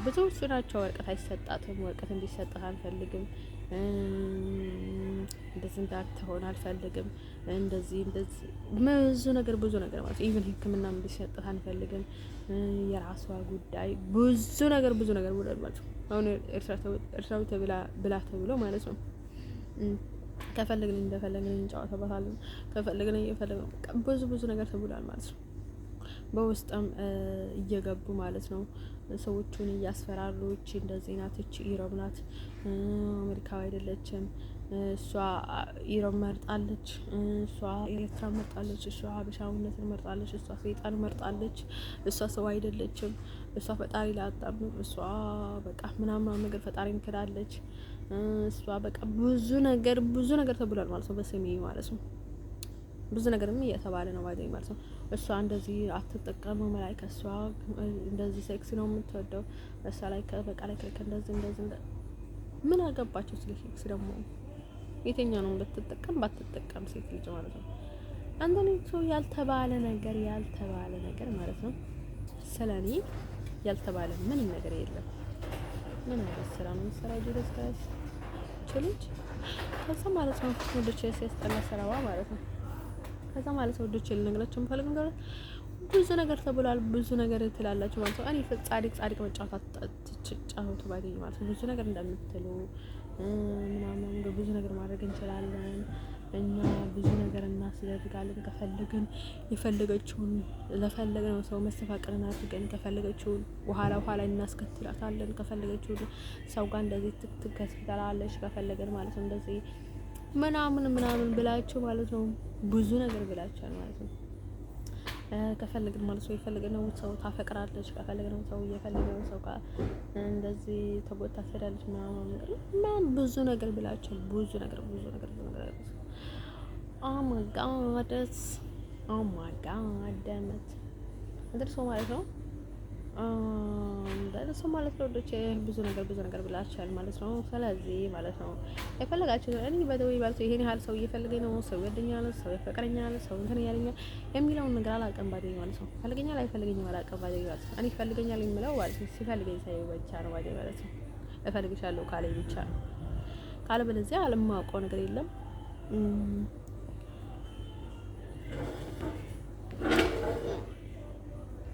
ብዙዎቹ ናቸው ወረቀት አይሰጣትም፣ ወረቀት እንዲሰጣት አንፈልግም፣ እንደዚህ እንዳትሆን አልፈልግም፣ እንደዚህ ብዙ ነገር ማለት ነው። ኢቭን ሕክምና እንዲሰጣት አንፈልግም። የራሷ ጉዳይ ብዙ ነገር ብሏል ማለት ነው። አሁን ኤርትራዊ ብላ ተብሎ ማለት ነው። ከፈለግን እንደፈለግን እንጫወተባታለን፣ ከፈለግን እየፈለግን ብዙ ነገር ተብሏል ማለት ነው። በውስጥም እየገቡ ማለት ነው ሰዎቹን እያስፈራሩ፣ እቺ እንደዚህ ናት፣ እቺ ኢሮብ ናት፣ አሜሪካዊ አይደለችም፣ እሷ ኢሮብ መርጣለች፣ እሷ ኤርትራ መርጣለች፣ እሷ ሀበሻዊነትን መርጣለች፣ እሷ ሰይጣን መርጣለች፣ እሷ ሰው አይደለችም፣ እሷ ፈጣሪ ላጣም፣ እሷ በቃ ምናምን ነገር ፈጣሪን ክዳለች፣ እሷ በቃ ብዙ ነገር ተብሏል ማለት ነው። በስሜ ማለት ነው ብዙ ነገርም እየተባለ ነው ማለት ነው። እሷ እንደዚህ አትጠቀመው ላይ ከሷ እንደዚህ ሴክስ ነው የምትወደው እሷ ላይ በቃ ላይ እንደዚህ ምን አገባቸው ስለ ሴክስ ደግሞ የትኛው ነው ብትጠቀም ባትጠቀም ሴት ልጅ ማለት ነው። አንደኔ ሰው ያልተባለ ነገር ማለት ነው። ስለኔ ያልተባለ ምንም ነገር የለም። ምን አይነት ስራ ነው የምትሰራው ጅለስካስ ችልጅ ከዛ ማለት ነው ወደች ሲያስጠላ ስራዋ ማለት ነው። ከዛ ማለት ነው ወደች ልነግራችሁ የምፈልግ ነገር ብዙ ነገር ተብሏል፣ ብዙ ነገር ትላላችሁ ማለት ነው። እኔ ጻድቅ መጫወት ትጫወቱ ባገኝ ማለት ነው ብዙ ነገር እንደምትሉ ምናምን ብዙ ነገር ማድረግ እንችላለን እኛ ብዙ ነገር እናስደርጋለን። ከፈለግን የፈለገችውን ለፈለግነው ሰው መስተፋቅርን አድርገን ከፈለገችውን ኋላ እናስከትላታለን። ከፈለገችውን ሰው ጋር እንደዚህ ትከስታላለች ከፈለገን ማለት ነው እንደዚህ ምናምን ብላችሁ ማለት ነው ብዙ ነገር ብላችኋል ማለት ነው። ከፈለግን ማለት ነው የፈለግነው ሰው ታፈቅራለች፣ ከፈለግነው ሰው የፈለግነው ሰው ጋር እንደዚህ ተቦታ ትሄዳለች ምናምን ብዙ ነገር ብላችኋል። ብዙ ነገር ኦ ማይ ጋድ ደመት እንደርሶ ማለት ነው ማለት ነው ወዶቼ ብዙ ነገር ብላችኋል ማለት ነው። ስለዚህ ማለት ነው የፈለጋችሁ እኔ በደዌ ማለት ይሄን ያህል ሰው እየፈለገኝ ነው፣ ሰው ይወደኛል፣ ሰው ይፈቅረኛል፣ ሰው እንትን ያለኛል የሚለውን ነገር አላውቅም ባደኝ ማለት ነው። ፈልገኛል አይፈልገኝም አላውቅም ባደኝ ማለት ነው። እኔ ይፈልገኛል የሚለው ማለት ነው ሲፈልገኝ ሳይው ብቻ ነው ባደኝ ማለት ነው። እፈልግሻለሁ ካለኝ ብቻ ነው፣ ካለበለዚያ አለማውቀው ነገር የለም።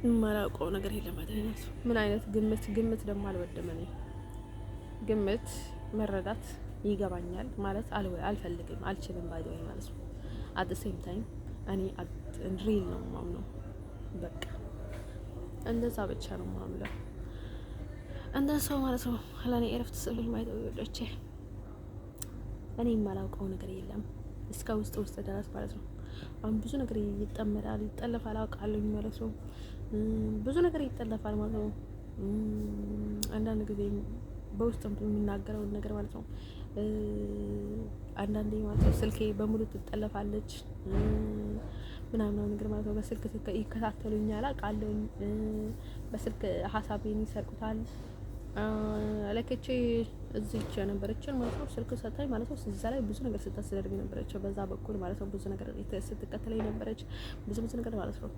የማላውቀው ነገር የለም አይደል? ምን አይነት ግምት ደግሞ አልወድም እኔ። ግምት መረዳት ይገባኛል ማለት አልፈልግም፣ አልችልም ባይደው ማለት ነው። አት ሴም ታይም እኔ ሪል ነው ማምነው። በቃ እንደዛ ብቻ ነው ማምለው። እንደዛ ማለት ነው። ለኔ እረፍት ስልኝ ማይተው ይወደች እኔ የማላውቀው ነገር የለም እስከ ውስጥ ድረስ ማለት ነው። አሁን ብዙ ነገር ይጠመዳል፣ ይጠለፋል አውቃለሁ ማለት ነው። ብዙ ነገር ይጠለፋል ማለት ነው። አንዳንድ ጊዜ በውስጥም የሚናገረውን ነገር ማለት ነው። አንዳንዴ ማለት ነው ስልኬ በሙሉ ትጠለፋለች ምናምን ነገር ማለት ነው። በስልክ ይከታተሉኛል አውቃለሁ። በስልክ ሀሳቤን ይሰርቁታል። ለከቼ እዚች ነበረችን ማለት ነው ስልክ ሰጣኝ ማለት ነው። እዛ ላይ ብዙ ነገር ስታስደርግ ነበረች በዛ በኩል ማለት ነው። ብዙ ነገር ስትከተለኝ ነበረች ብዙ ነገር ማለት ነው።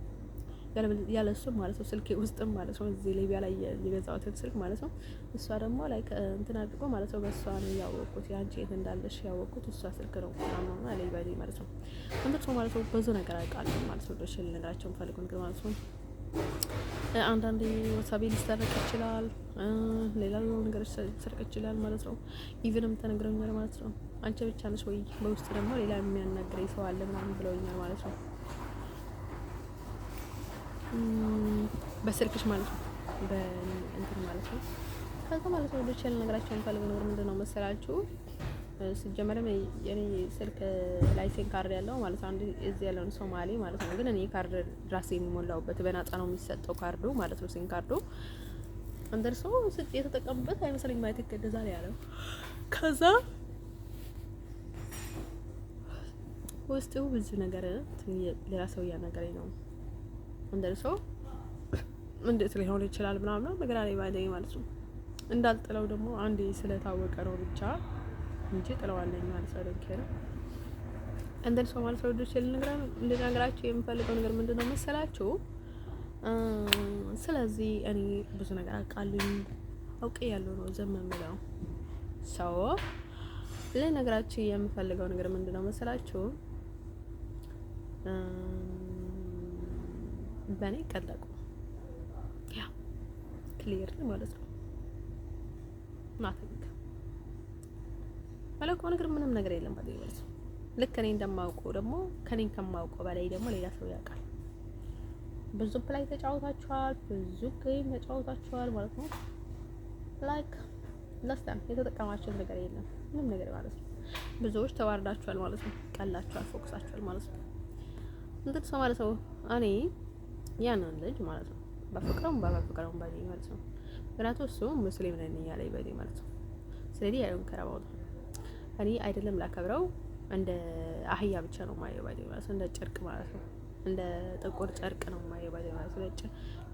ያለሱ ማለት ነው ስልኬ ውስጥም ማለት ነው እዚህ ሊቢያ ላይ የገዛሁትን ስልክ ማለት ነው። እሷ ደግሞ ላይ እንትን አድርጎ ማለት ነው በእሷ ነው ያወቅኩት ያንቺ የት እንዳለሽ ያወቅኩት እሷ ስልክ ነው ምናምን ሊቢያ ላይ ማለት ነው። እንደት ነው ማለት ነው ብዙ ነገር አውቃለሁ ማለት ነው። ደሽ ልነግራቸው ፈልገው ነገር ማለት ነው። አንዳንዴ ወሳቤ ሊሰረቅ ይችላል፣ ሌላ ነገር ሊሰረቅ ይችላል ማለት ነው። ኢቭንም ተነግረውኛል ማለት ነው። አንቺ ብቻ ነሽ ወይ በውስጥ ደግሞ ሌላ የሚያናግረኝ ሰው አለ ምናምን ብለውኛል ማለት ነው። በስልክሽ ማለት ነው በእንትን ማለት ነው። ከዛ ማለት ነው ልጅ ልነግራቸው የምፈልገው ነገር ምንድነው መሰላችሁ? ሲጀመርም የኔ ስልክ ላይ ሲም ካርድ ያለው ማለት ነው አንድ እዚህ ያለውን ሶማሌ ማለት ነው። ግን እኔ ካርድ ራሴ የሚሞላውበት በነፃ ነው የሚሰጠው ካርዱ ማለት ነው። ሲም ካርዱ እንደርሶ የተጠቀሙበት አይመስለኝ ማለት ይገደዛል ያለው። ከዛ ውስጡ ብዙ ነገር ሌላ ሰው እያናገረኝ ነው እንደርሶ እንዴት ሊሆን ይችላል ምናምን ነገር አለኝ ባይደኝ ማለት ነው። እንዳልጥለው ደግሞ አንዴ ስለታወቀ ነው ብቻ እንጂ ጥለዋለኝ ማለት አይደለም። እንደን ሰው ማለት ነው ደስ ልነግራችሁ የምፈልገው ነገር ምንድነው መሰላችሁ? ስለዚህ እኔ ብዙ ነገር አውቃለሁኝ አውቄ ያለው ነው ዝም የምለው ሰው ልነግራችሁ የምፈልገው ነገር ምንድነው መሰላችሁ? በእኔ ቀለቁ ያ ክሊር ማለት ነው ማተንከ ማለት ነገር ምንም ነገር የለም ባዲው ማለት ነው። ልክ እኔ እንደማውቀው ደግሞ ከኔ ከማውቀው በላይ ደግሞ ሌላ ሰው ያውቃል። ብዙ ፕላይ ተጫውታችኋል፣ ብዙ ጌም ተጫውታችኋል ማለት ነው። ላይክ ለስታን የተጠቀማችሁት ነገር የለም ምንም ነገር ማለት ነው። ብዙዎች ተዋርዳችኋል ማለት ነው። ቀላችኋል፣ ፎክሳችኋል ማለት ነው። እንትን ሰው ማለት ነው እኔ ያንን ልጅ ማለት ነው በፍቅረው ባዲው ማለት ነው። ምክንያቱም እሱ ሙስሊም ነኝ ያለኝ ባዲው ማለት ነው። ስለዚህ ያዩን ከራባው እኔ አይደለም ላከብረው እንደ አህያ ብቻ ነው ማየው ባዲው ማለት ነው። እንደ ጨርቅ ማለት ነው። እንደ ጥቁር ጨርቅ ነው ማየው ባዲው ማለት ነው።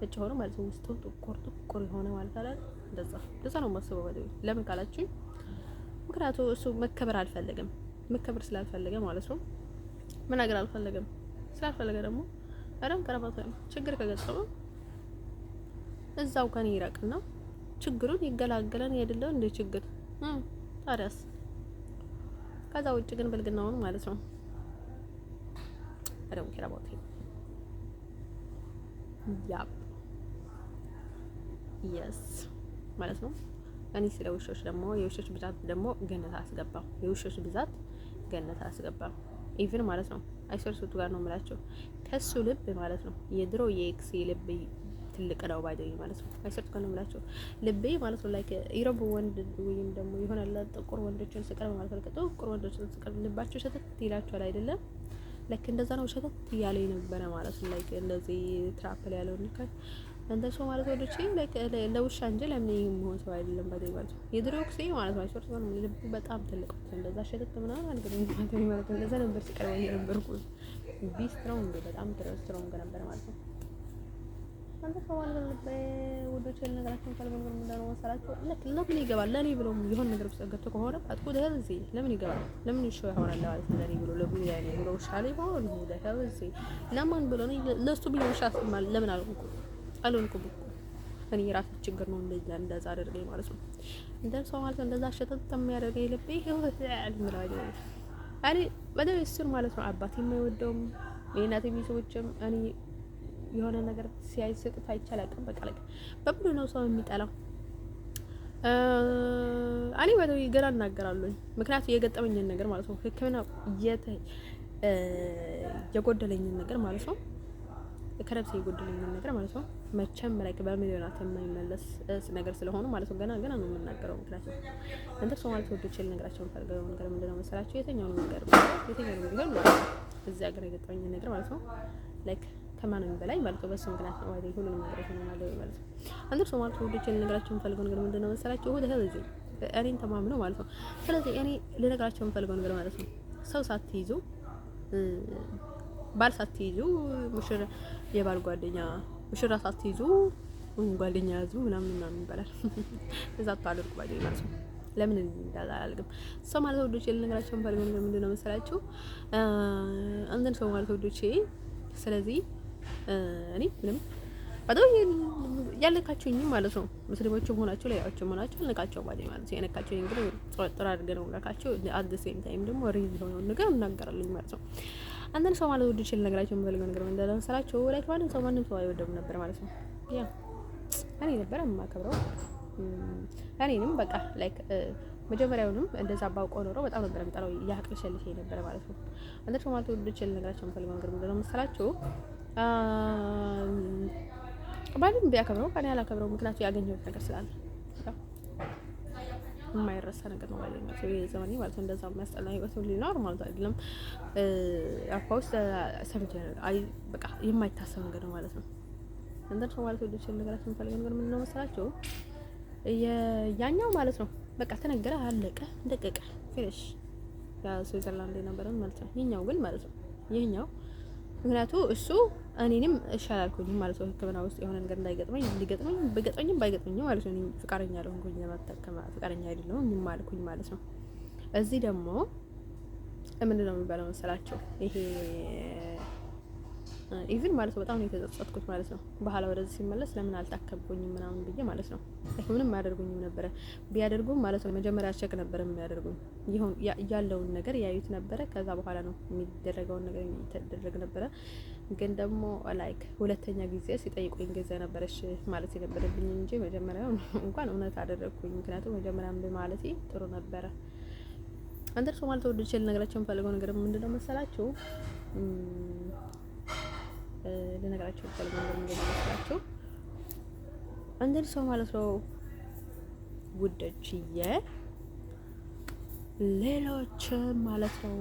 ነጭ ሆኖ ማለት ነው ውስጡ ጥቁር የሆነ ማለት አይደል? እንደዛ ነው የማስበው ባዲው። ለምን ካላችሁ ምክንያቱም እሱ መከበር አልፈለገም። መከበር ስላልፈለገ ማለት ነው መናገር አልፈለገም። ስላልፈለገ ደግሞ አረም ቀረባው ችግር ከገጠመው እዛው ከኔ ይራቅና ችግሩን ይገላገለን አይደለም እንደ ችግር ታዲያስ። ከዛ ውጭ ግን ብልግናውን ማለት ነው አረም ቀረባው ያፕ የስ ማለት ነው። እኔ ስለ ውሾች ደግሞ የውሾች ብዛት ደግሞ ገነት አስገባው። የውሾች ብዛት ገነት አስገባው ኢቭን ማለት ነው። አይሰርሱት ጋር ነው የምላቸው ከሱ ልብ ማለት ነው። የድሮ የኤክስ ልብ ትልቅ ነው ባይደኝ ማለት ነው። አይሰርሱት ጋር ነው የምላቸው ልቤ ማለት ነው። ላይክ ኢሮብ ወንድ ወይም ደግሞ ይሆናል ጥቁር ወንዶችን ስቀርብ ማለት ነው። ጥቁር ወንዶችን ስቀርብ ልባቸው ሸተት ይላቸዋል አይደለም? ላይክ እንደዛ ነው ሸተት እያለ ነበረ ማለት ነው። ላይክ እንደዚህ ትራፕል ያለው ንካት እንደ ሰው ማለት ወዶቼ ላይክ ለውሻ እንጂ ለምን የሚሆን ሰው አይደለም ባይደኝ ማለት ነው። የድሮ ኤክስ ማለት ነው። አይሰርሱት ጋር ነው ልቡ በጣም ትልቅ ነው። እንደዛ ሸተት ምናምን አንገኝ ማለት ነው። እንደዛ ነበር ሲቀርበኝ የነበርኩ ቢስትሮንግ በጣም ስትሮንግ ነበር ማለት ነው። አንተ ሰው ማለት ነው ወዶቼ ነገራችን ካልገም ምንድነው መሰላችሁ? ለምን ይገባል ለኔ ብሎ የሆነ ነገር ውስጥ ገብቶ ከሆነ አጥቆ ደህዚ ለምን ይገባል ለምን ይሾህ ይሆናል ማለት ነው። ለኔ ብሎ ለቡ ያኔ ብሎ ሻሊ ሆኖ ደህዚ ለማን ብሎ ነው ለሱ ቢሆን ሻት ማለት ለምን አልሆንኩም እኔ የራሴ ችግር ነው እንደዛ አደረገኝ ማለት ነው። እንደን ሰው ማለት እንደዛ ሸተት የሚያደርገኝ ልቤ ህይወት ያልምራ አይደል እኔ በደም እሱን ማለት ነው። አባቴ የማይወደውም የእናቴ ቤተሰቦችም እኔ የሆነ ነገር ሲያይስጡት አይቻላቅም በቃ ላይ በብሉ ነው ሰው የሚጠላው። እኔ ወደው ይገራ እናገራለሁ ምክንያቱም የገጠመኝን ነገር ማለት ነው። ህክምና የጎደለኝን ነገር ማለት ነው። ከረብሴ የጎደለኝን ነገር ማለት ነው። መቼም ላይክ በሚሊዮናት የማይመለስ ነገር ስለሆነ ማለት ነው። ገና ነው የምናገረው ምክንያቱም እንተ ሰው ማለት ወዶች ነገራቸውን ፈልገው ነገር ምንድነው መሰላችሁ? የትኛው ነገር ቢሆን እዚህ ሀገር የገጠመኝን ነገር ማለት ነው ላይክ ከማንም በላይ ማለት ነው በሱ ምክንያት ነው አይደል ሁሉንም ነገር ነው ማለት ነው። አንተ ሰው ማለት ወዶች ነገራቸውን ፈልገው ነገር ምንድነው መሰላችሁ? ወደ ህዝብ እኔን ተማምነው ማለት ነው። ስለዚህ እኔ ልነግራቸው ፈልገው ነገር ማለት ነው ሰው ሳትይዙ ባል ሳትይዙ ሙሽራ የባል ጓደኛ ሙሽራ ሳትይዙ ጓደኛ ያዙ ምናምን ይባላል። እዛ ታደርጉ ባይ ማለት ነው። ለምን እንዳላልግም ሰው ማለት ወዶቼ ልነግራቸው ፈልገው ነገር ምንድነው መሰላችሁ? አንተን ሰው ማለት ወዶቼ ስለዚህ እኔ ምንም ባዶይ ያለካችሁኝ ማለት ነው። ሙስሊሞችም ሆናችሁ ሌላዎችም ሆናችሁ ልነካቸው ባይ ማለት ነው። የነካችሁኝ እንግዲህ ጥሩ አድርገን ነው ልነካቸው አት ዘ ሴም ታይም ደግሞ ሪዝ የሆነውን ነገር እናገራለሁ ማለት ነው። አንተን ሰው ማለት ወዶቼ ልነግራቸው የምፈልገው ነገር ምንድነው መሰላችሁ? ላይክ ማንም ሰው አይወደውም ነበር ማለት ነው። ያ እኔ ነበር የማከብረው እኔንም በቃ ላይክ መጀመሪያውንም እንደዛ ባውቀው ኖሮ በጣም ነበር የምጠላው ያቅልሽልሽ ነበር ማለት ነው። አንተን ሰው ማለት ወዶቼ ልነግራቸው የምፈልገው ነገር ምንድነው መሰላችሁ? ባልም ቢያከብረው እኔ አላከብረው ምክንያቱም ያገኘሁት ነገር ስላለ የማይረሳ ነገር ነው ማለት ነው። የዘመኔ ማለት ነው እንደዛ የሚያስጠላ ህይወት ሊኖር ማለት አይደለም። አፋውስ ሰምቼ በቃ የማይታሰብ ነገር ነው ማለት ነው። እንደን ሰው ማለት ወዶች ነገራችን ፈልገን ነገር ምን ነው መሰላችሁ? ያኛው ማለት ነው በቃ ተነገረ አለቀ ደቀቀ ፊኒሽ ያ ስዊዘርላንድ የነበረን ማለት ነው። ይሄኛው ግን ማለት ነው ይሄኛው ምክንያቱም እሱ እኔንም እሻላልኩኝ ማለት ነው። ህክምና ውስጥ የሆነ ነገር እንዳይገጥመኝ በገጠመኝም ባይገጥመኝም ማለት ነው። ፍቃደኛ አልሆንኩኝ ለማተከማ ፍቃደኛ አይደለሁም ማልኩኝ ማለት ነው። እዚህ ደግሞ ምንድነው የሚባለው መሰላቸው ይሄ ኢቭን ማለት ነው በጣም ነው የተጸጸትኩት ማለት ነው። በኋላ ወደዚህ ሲመለስ ለምን አልታከብኩኝም ምናምን ብዬ ማለት ነው። ምንም አያደርጉኝም ነበረ። ቢያደርጉም ማለት ነው መጀመሪያ ቸክ ነበር የሚያደርጉኝ። ይሁን ያለውን ነገር ያዩት ነበረ። ከዛ በኋላ ነው የሚደረገውን ነገር የሚደረግ ነበረ። ግን ደግሞ ላይክ ሁለተኛ ጊዜ ሲጠይቁኝ ጊዜ ነበረሽ ማለት የነበረብኝ እንጂ መጀመሪያው እንኳን እውነት አደረግኩኝ። ምክንያቱም መጀመሪያም በማለቴ ጥሩ ነበረ። አንተ ሰው ማለት ወደ ቸል ነገራቸው የምፈልገው ነገር ምንድነው መሰላችሁ? ለነገራችሁ ፈልገው እንደምንገናኛችሁ አንድ ሰው ማለት ነው ውደችዬ ሌሎች ማለት ነው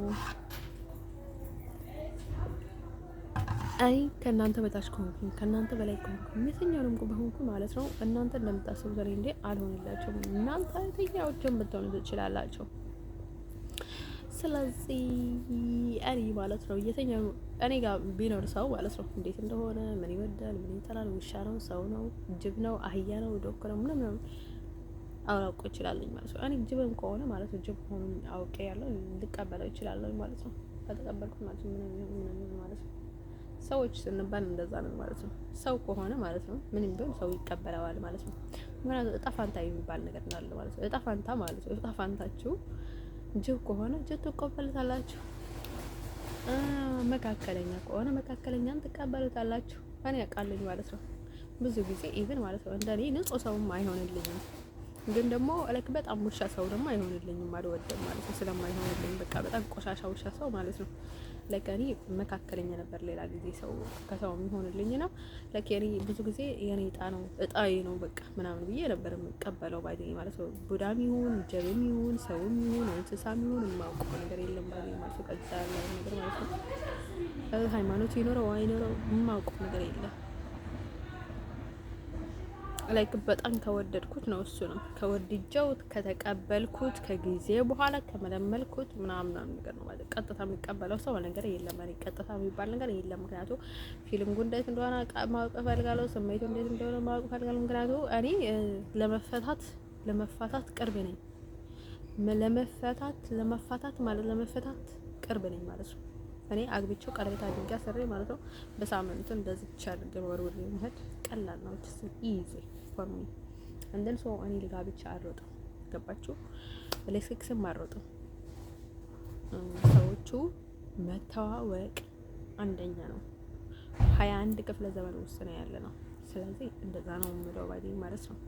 አይ ከእናንተ በታች ከሆንኩኝ ከእናንተ በላይ ከሆንኩኝ የትኛውንም በሆንኩ ማለት ነው እናንተ እንደምታስቡት እኔ እንዴ አልሆንላችሁም። እናንተ የትኛዎችን ብትሆኑ ትችላላችሁ። ስለዚህ እኔ ማለት ነው የትኛው እኔ ጋር ቢኖር ሰው ማለት ነው እንዴት እንደሆነ ምን ይወዳል ምን ይጠላል፣ ውሻ ነው ሰው ነው ጅብ ነው አህያ ነው ዶክ ነው ምንም አውራቆ ይችላልኝ ማለት ነው። እኔ ጅብም ከሆነ ማለት ነው ጅብ ሆኖ አውቄ ያለው ልቀበለው ይችላል ማለት ነው። ከተቀበልኩት ማለት ነው ምንም ማለት ነው። ሰዎች ስንባል እንደዛ ነው ማለት ነው። ሰው ከሆነ ማለት ነው ምንም ቢሆን ሰው ይቀበለዋል ማለት ነው። ምክንያቱም እጣ ፋንታ የሚባል ነገር እንዳለ ማለት ነው። እጣ ፋንታ ማለት ነው እጣ ፋንታችሁ ጅብ ከሆነ ጅብ ትቀበሉታላችሁ። መካከለኛ ከሆነ መካከለኛን ትቀበሉታላችሁ። እኔ ያውቃልኝ ማለት ነው። ብዙ ጊዜ ኢቭን ማለት ነው እንደኔ ንጹህ ሰውም አይሆንልኝም። ግን ደግሞ ለክ በጣም ውሻ ሰው ደግሞ አይሆንልኝም አልወደም ማለት ነው። ስለማይሆንልኝ በቃ በጣም ቆሻሻ ውሻ ሰው ማለት ነው። ለከኒ መካከለኛ ነበር ሌላ ጊዜ ሰው ከሰው የሚሆንልኝ ነው። ለከኒ ብዙ ጊዜ የኔ እጣዬ ነው በቃ ምናምን ብዬ ነበር የምቀበለው ባይዘኝ ማለት ነው። ቡዳም ይሁን ጀብም ይሁን ሰውም ይሁን እንስሳም ይሁን የማውቀው ነገር የለም ባይዘኝ ማለት ነው። ቀጥታ ያለው ነገር ማለት ነው። ሃይማኖት ይኖረው አይኖረው የማውቀው ነገር የለም። ላይክ በጣም ከወደድኩት ነው እሱ ነው ከወድጀው ከተቀበልኩት ከጊዜ በኋላ ከመለመልኩት ምናምን ነገር ነው ማለት ቀጥታ የሚቀበለው ሰው ነገር የለም። እኔ ቀጥታ የሚባል ነገር የለም። ምክንያቱም ፊልሙ እንዴት እንደሆነ ማወቅ እፈልጋለሁ። ስሜቱ እንዴት እንደሆነ ማወቅ እፈልጋለሁ። ምክንያቱም እኔ ለመፋታት ቅርብ ነኝ። ለመፋታት ቅርብ ነኝ ማለት ነው። እኔ አግብቼው ቀለበት አድርጌ አሰሬ ማለት ነው። በሳምንቱ እንደዚህ ቻርገ ወርወር መሄድ ቀላል ነው። እቺ ኢዚ ፎር ሚ እንደን ሶ እኔ ለጋብቻ አልሮጥም። ገባችሁ? ለሴክስም አልሮጥም። ሰዎቹ መተዋወቅ አንደኛ ነው። 21 ክፍለ ዘመን ውስጥ ነው ያለ ነው። ስለዚህ እንደዛ ነው የምለው ባይዲ ማለት ነው።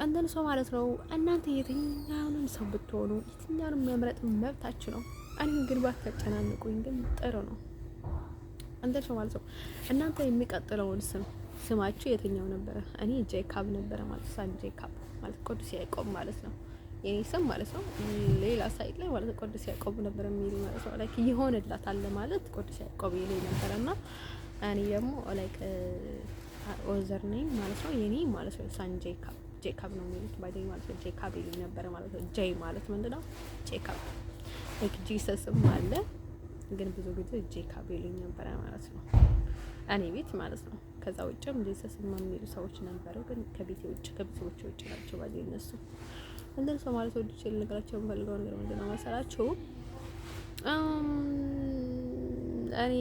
እንደን ሰው ማለት ነው። እናንተ የትኛውንም ሰው ብትሆኑ የትኛውንም መምረጥ መብታችሁ ነው። እኔ ግን ባትጨናንቁኝ ግን ጥሩ ነው። እንደን ሰው ማለት ነው። እናንተ የሚቀጥለውን ስማችሁ የትኛው ነበረ? እኔ ጄካብ ነበረ ማለት ሳን ጄካብ ማለት ቅዱስ ያዕቆብ ማለት ነው የኔ ስም ማለት ነው። ሌላ ሳይት ላይ ማለት ቅዱስ ያዕቆብ ነበር የሚል ማለት ነው። ላይክ ይሆንላታል ማለት ቅዱስ ያዕቆብ ይለኝ ነበርና እኔ ደግሞ ላይክ ኦዘር ነኝ ማለት ነው። የኔ ማለት ነው ሳን ጄካብ ነው የሚሉት ባይደኝ ማለት ነው። ጄካብ ይለኝ ነበር ማለት ነው። ጄ ማለት ምንድነው? ጄካብ ላይክ ጂሰስም አለ ግን ብዙ ጊዜ ጄካብ ይለኝ ነበር ማለት ነው። እኔ ቤት ማለት ነው። ከዛ ውጭም ጂሰስ የሚሉ ሰዎች ነበሩ ግን ከቤቴ ውጭ ከቤተሰቦቼ ውጭ ናቸው ባይደኝ እነሱ እንደን ሰው ማለት ወዲች ልነግራቸው የምፈልገው ነገር ምንድነው መሰላችሁ? እኔ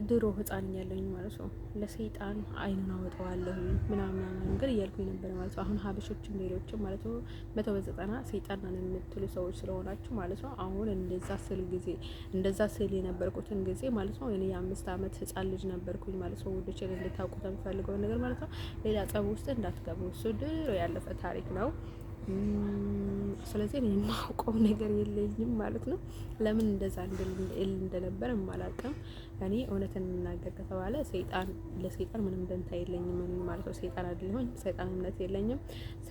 ድሮ ህፃን ያለኝ ማለት ነው ለሰይጣን አይኑን አወጣዋለሁ ምናምን ነገር እያልኩኝ ነበር ማለት ነው። አሁን ሀበሾችም ሌሎችም ማለት ነው 190 ሰይጣን ነን የምትሉ ሰዎች ስለሆናችሁ ማለት ነው። አሁን እንደዛ ስል የነበርኩትን ጊዜ ማለት ነው እኔ የ5 አመት ህፃን ልጅ ነበርኩኝ ማለት ነው። ወዶቼ እንድታውቁት የምፈልገው ነገር ማለት ነው ሌላ ጸብ ውስጥ እንዳትገቡ። እሱ ድሮ ያለፈ ታሪክ ነው። ስለዚህ እኔ የማውቀው ነገር የለኝም ማለት ነው። ለምን እንደዛ እንደነበር ማላውቅም። እኔ እውነትን እናገር ከተባለ ለሰይጣን ምንም ደንታ የለኝም ማለት ነው። ሰይጣን አይደለሁኝ። ሰይጣንነት የለኝም።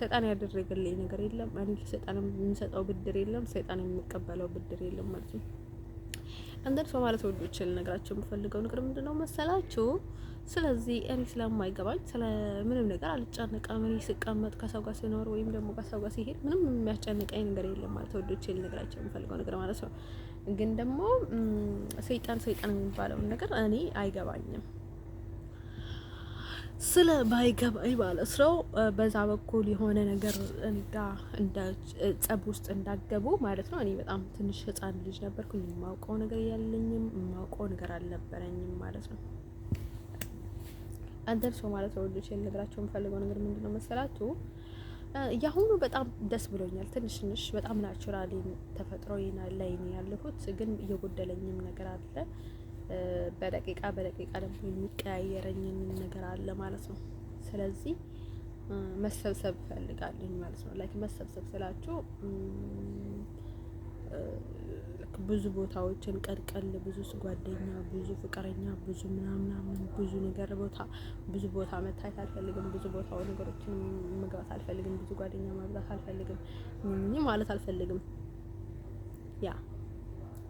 ሰይጣን ያደረገልኝ ነገር የለም። እኔ ለሰይጣን የምሰጠው ብድር የለም። ሰይጣን የሚቀበለው ብድር የለም ማለት ነው። እንደን ሰው ማለት ወዶች ልነግራችሁ የምፈልገው ነገር ምንድነው መሰላችሁ? ስለዚህ እኔ ስለማይገባኝ ምንም ነገር አልጨነቅም። እኔ ስቀመጥ ከሰው ጋር ስኖር ወይም ደግሞ ከሰው ጋር ሲሄድ ምንም የሚያስጨንቀኝ ነገር የለም ማለት ወዶቼ ልነግራቸው የምፈልገው ነገር ማለት ነው። ግን ደግሞ ሰይጣን የሚባለውን ነገር እኔ አይገባኝም። ስለ ባይገባኝ ማለት ነው። በዛ በኩል የሆነ ነገር እንደ ጸብ ውስጥ እንዳገቡ ማለት ነው። እኔ በጣም ትንሽ ህፃን ልጅ ነበርኩኝ። የማውቀው ነገር የለኝም፣ የማውቀው ነገር አልነበረኝም ማለት ነው። አንተን ሰው ማለት ነው ልጅ ልነግራቸው የምፈልገው ነገር ምንድነው መሰላችሁ? ያሁኑ በጣም ደስ ብሎኛል። ትንሽ በጣም ናቹራሊ ተፈጥሮዬ ላይ ነው ያለሁት፣ ግን እየጎደለኝም ነገር አለ። በደቂቃ ደግሞ የሚቀያየረኝን ነገር አለ ማለት ነው። ስለዚህ መሰብሰብ እፈልጋለሁ ማለት ነው። ላይክ መሰብሰብ ስላችሁ ብዙ ቦታዎችን ቀልቀል፣ ብዙ ጓደኛ፣ ብዙ ፍቅረኛ፣ ብዙ ምናምን ብዙ ነገር ብዙ ቦታ መታየት አልፈልግም። ብዙ ቦታው ነገሮችን መግባት አልፈልግም። ብዙ ጓደኛ ማብዛት አልፈልግም ማለት አልፈልግም። ያ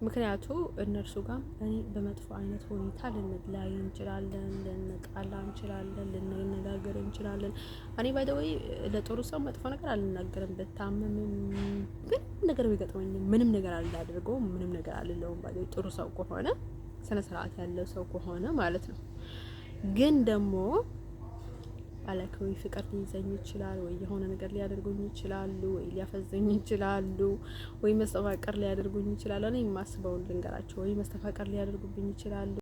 ምክንያቱ እነርሱ ጋር እኔ በመጥፎ አይነት ሁኔታ ልንለያይ እንችላለን፣ ልንጣላ እንችላለን፣ ልንነጋገር እንችላለን። እኔ ባይ ዘ ወይ ለጥሩ ሰው መጥፎ ነገር አልናገርም። ብታመምም ግን ነገር ቢገጥመኝ ምንም ነገር አላደርገውም፣ ምንም ነገር አልለውም። ባይ ዘ ወይ ጥሩ ሰው ከሆነ ስነ ስርዓት ያለው ሰው ከሆነ ማለት ነው። ግን ደግሞ አላከዊ ፍቅር ሊይዘኝ ይችላል፣ ወይ የሆነ ነገር ሊያደርጉኝ ይችላሉ፣ ወይ ሊያፈዘኝ ይችላሉ፣ ወይ መስተፋቀር ሊያደርጉኝ ይችላሉ። እኔ የማስበውን ልንገራቸው፣ ወይ መስተፋቀር ሊያደርጉብኝ ይችላሉ።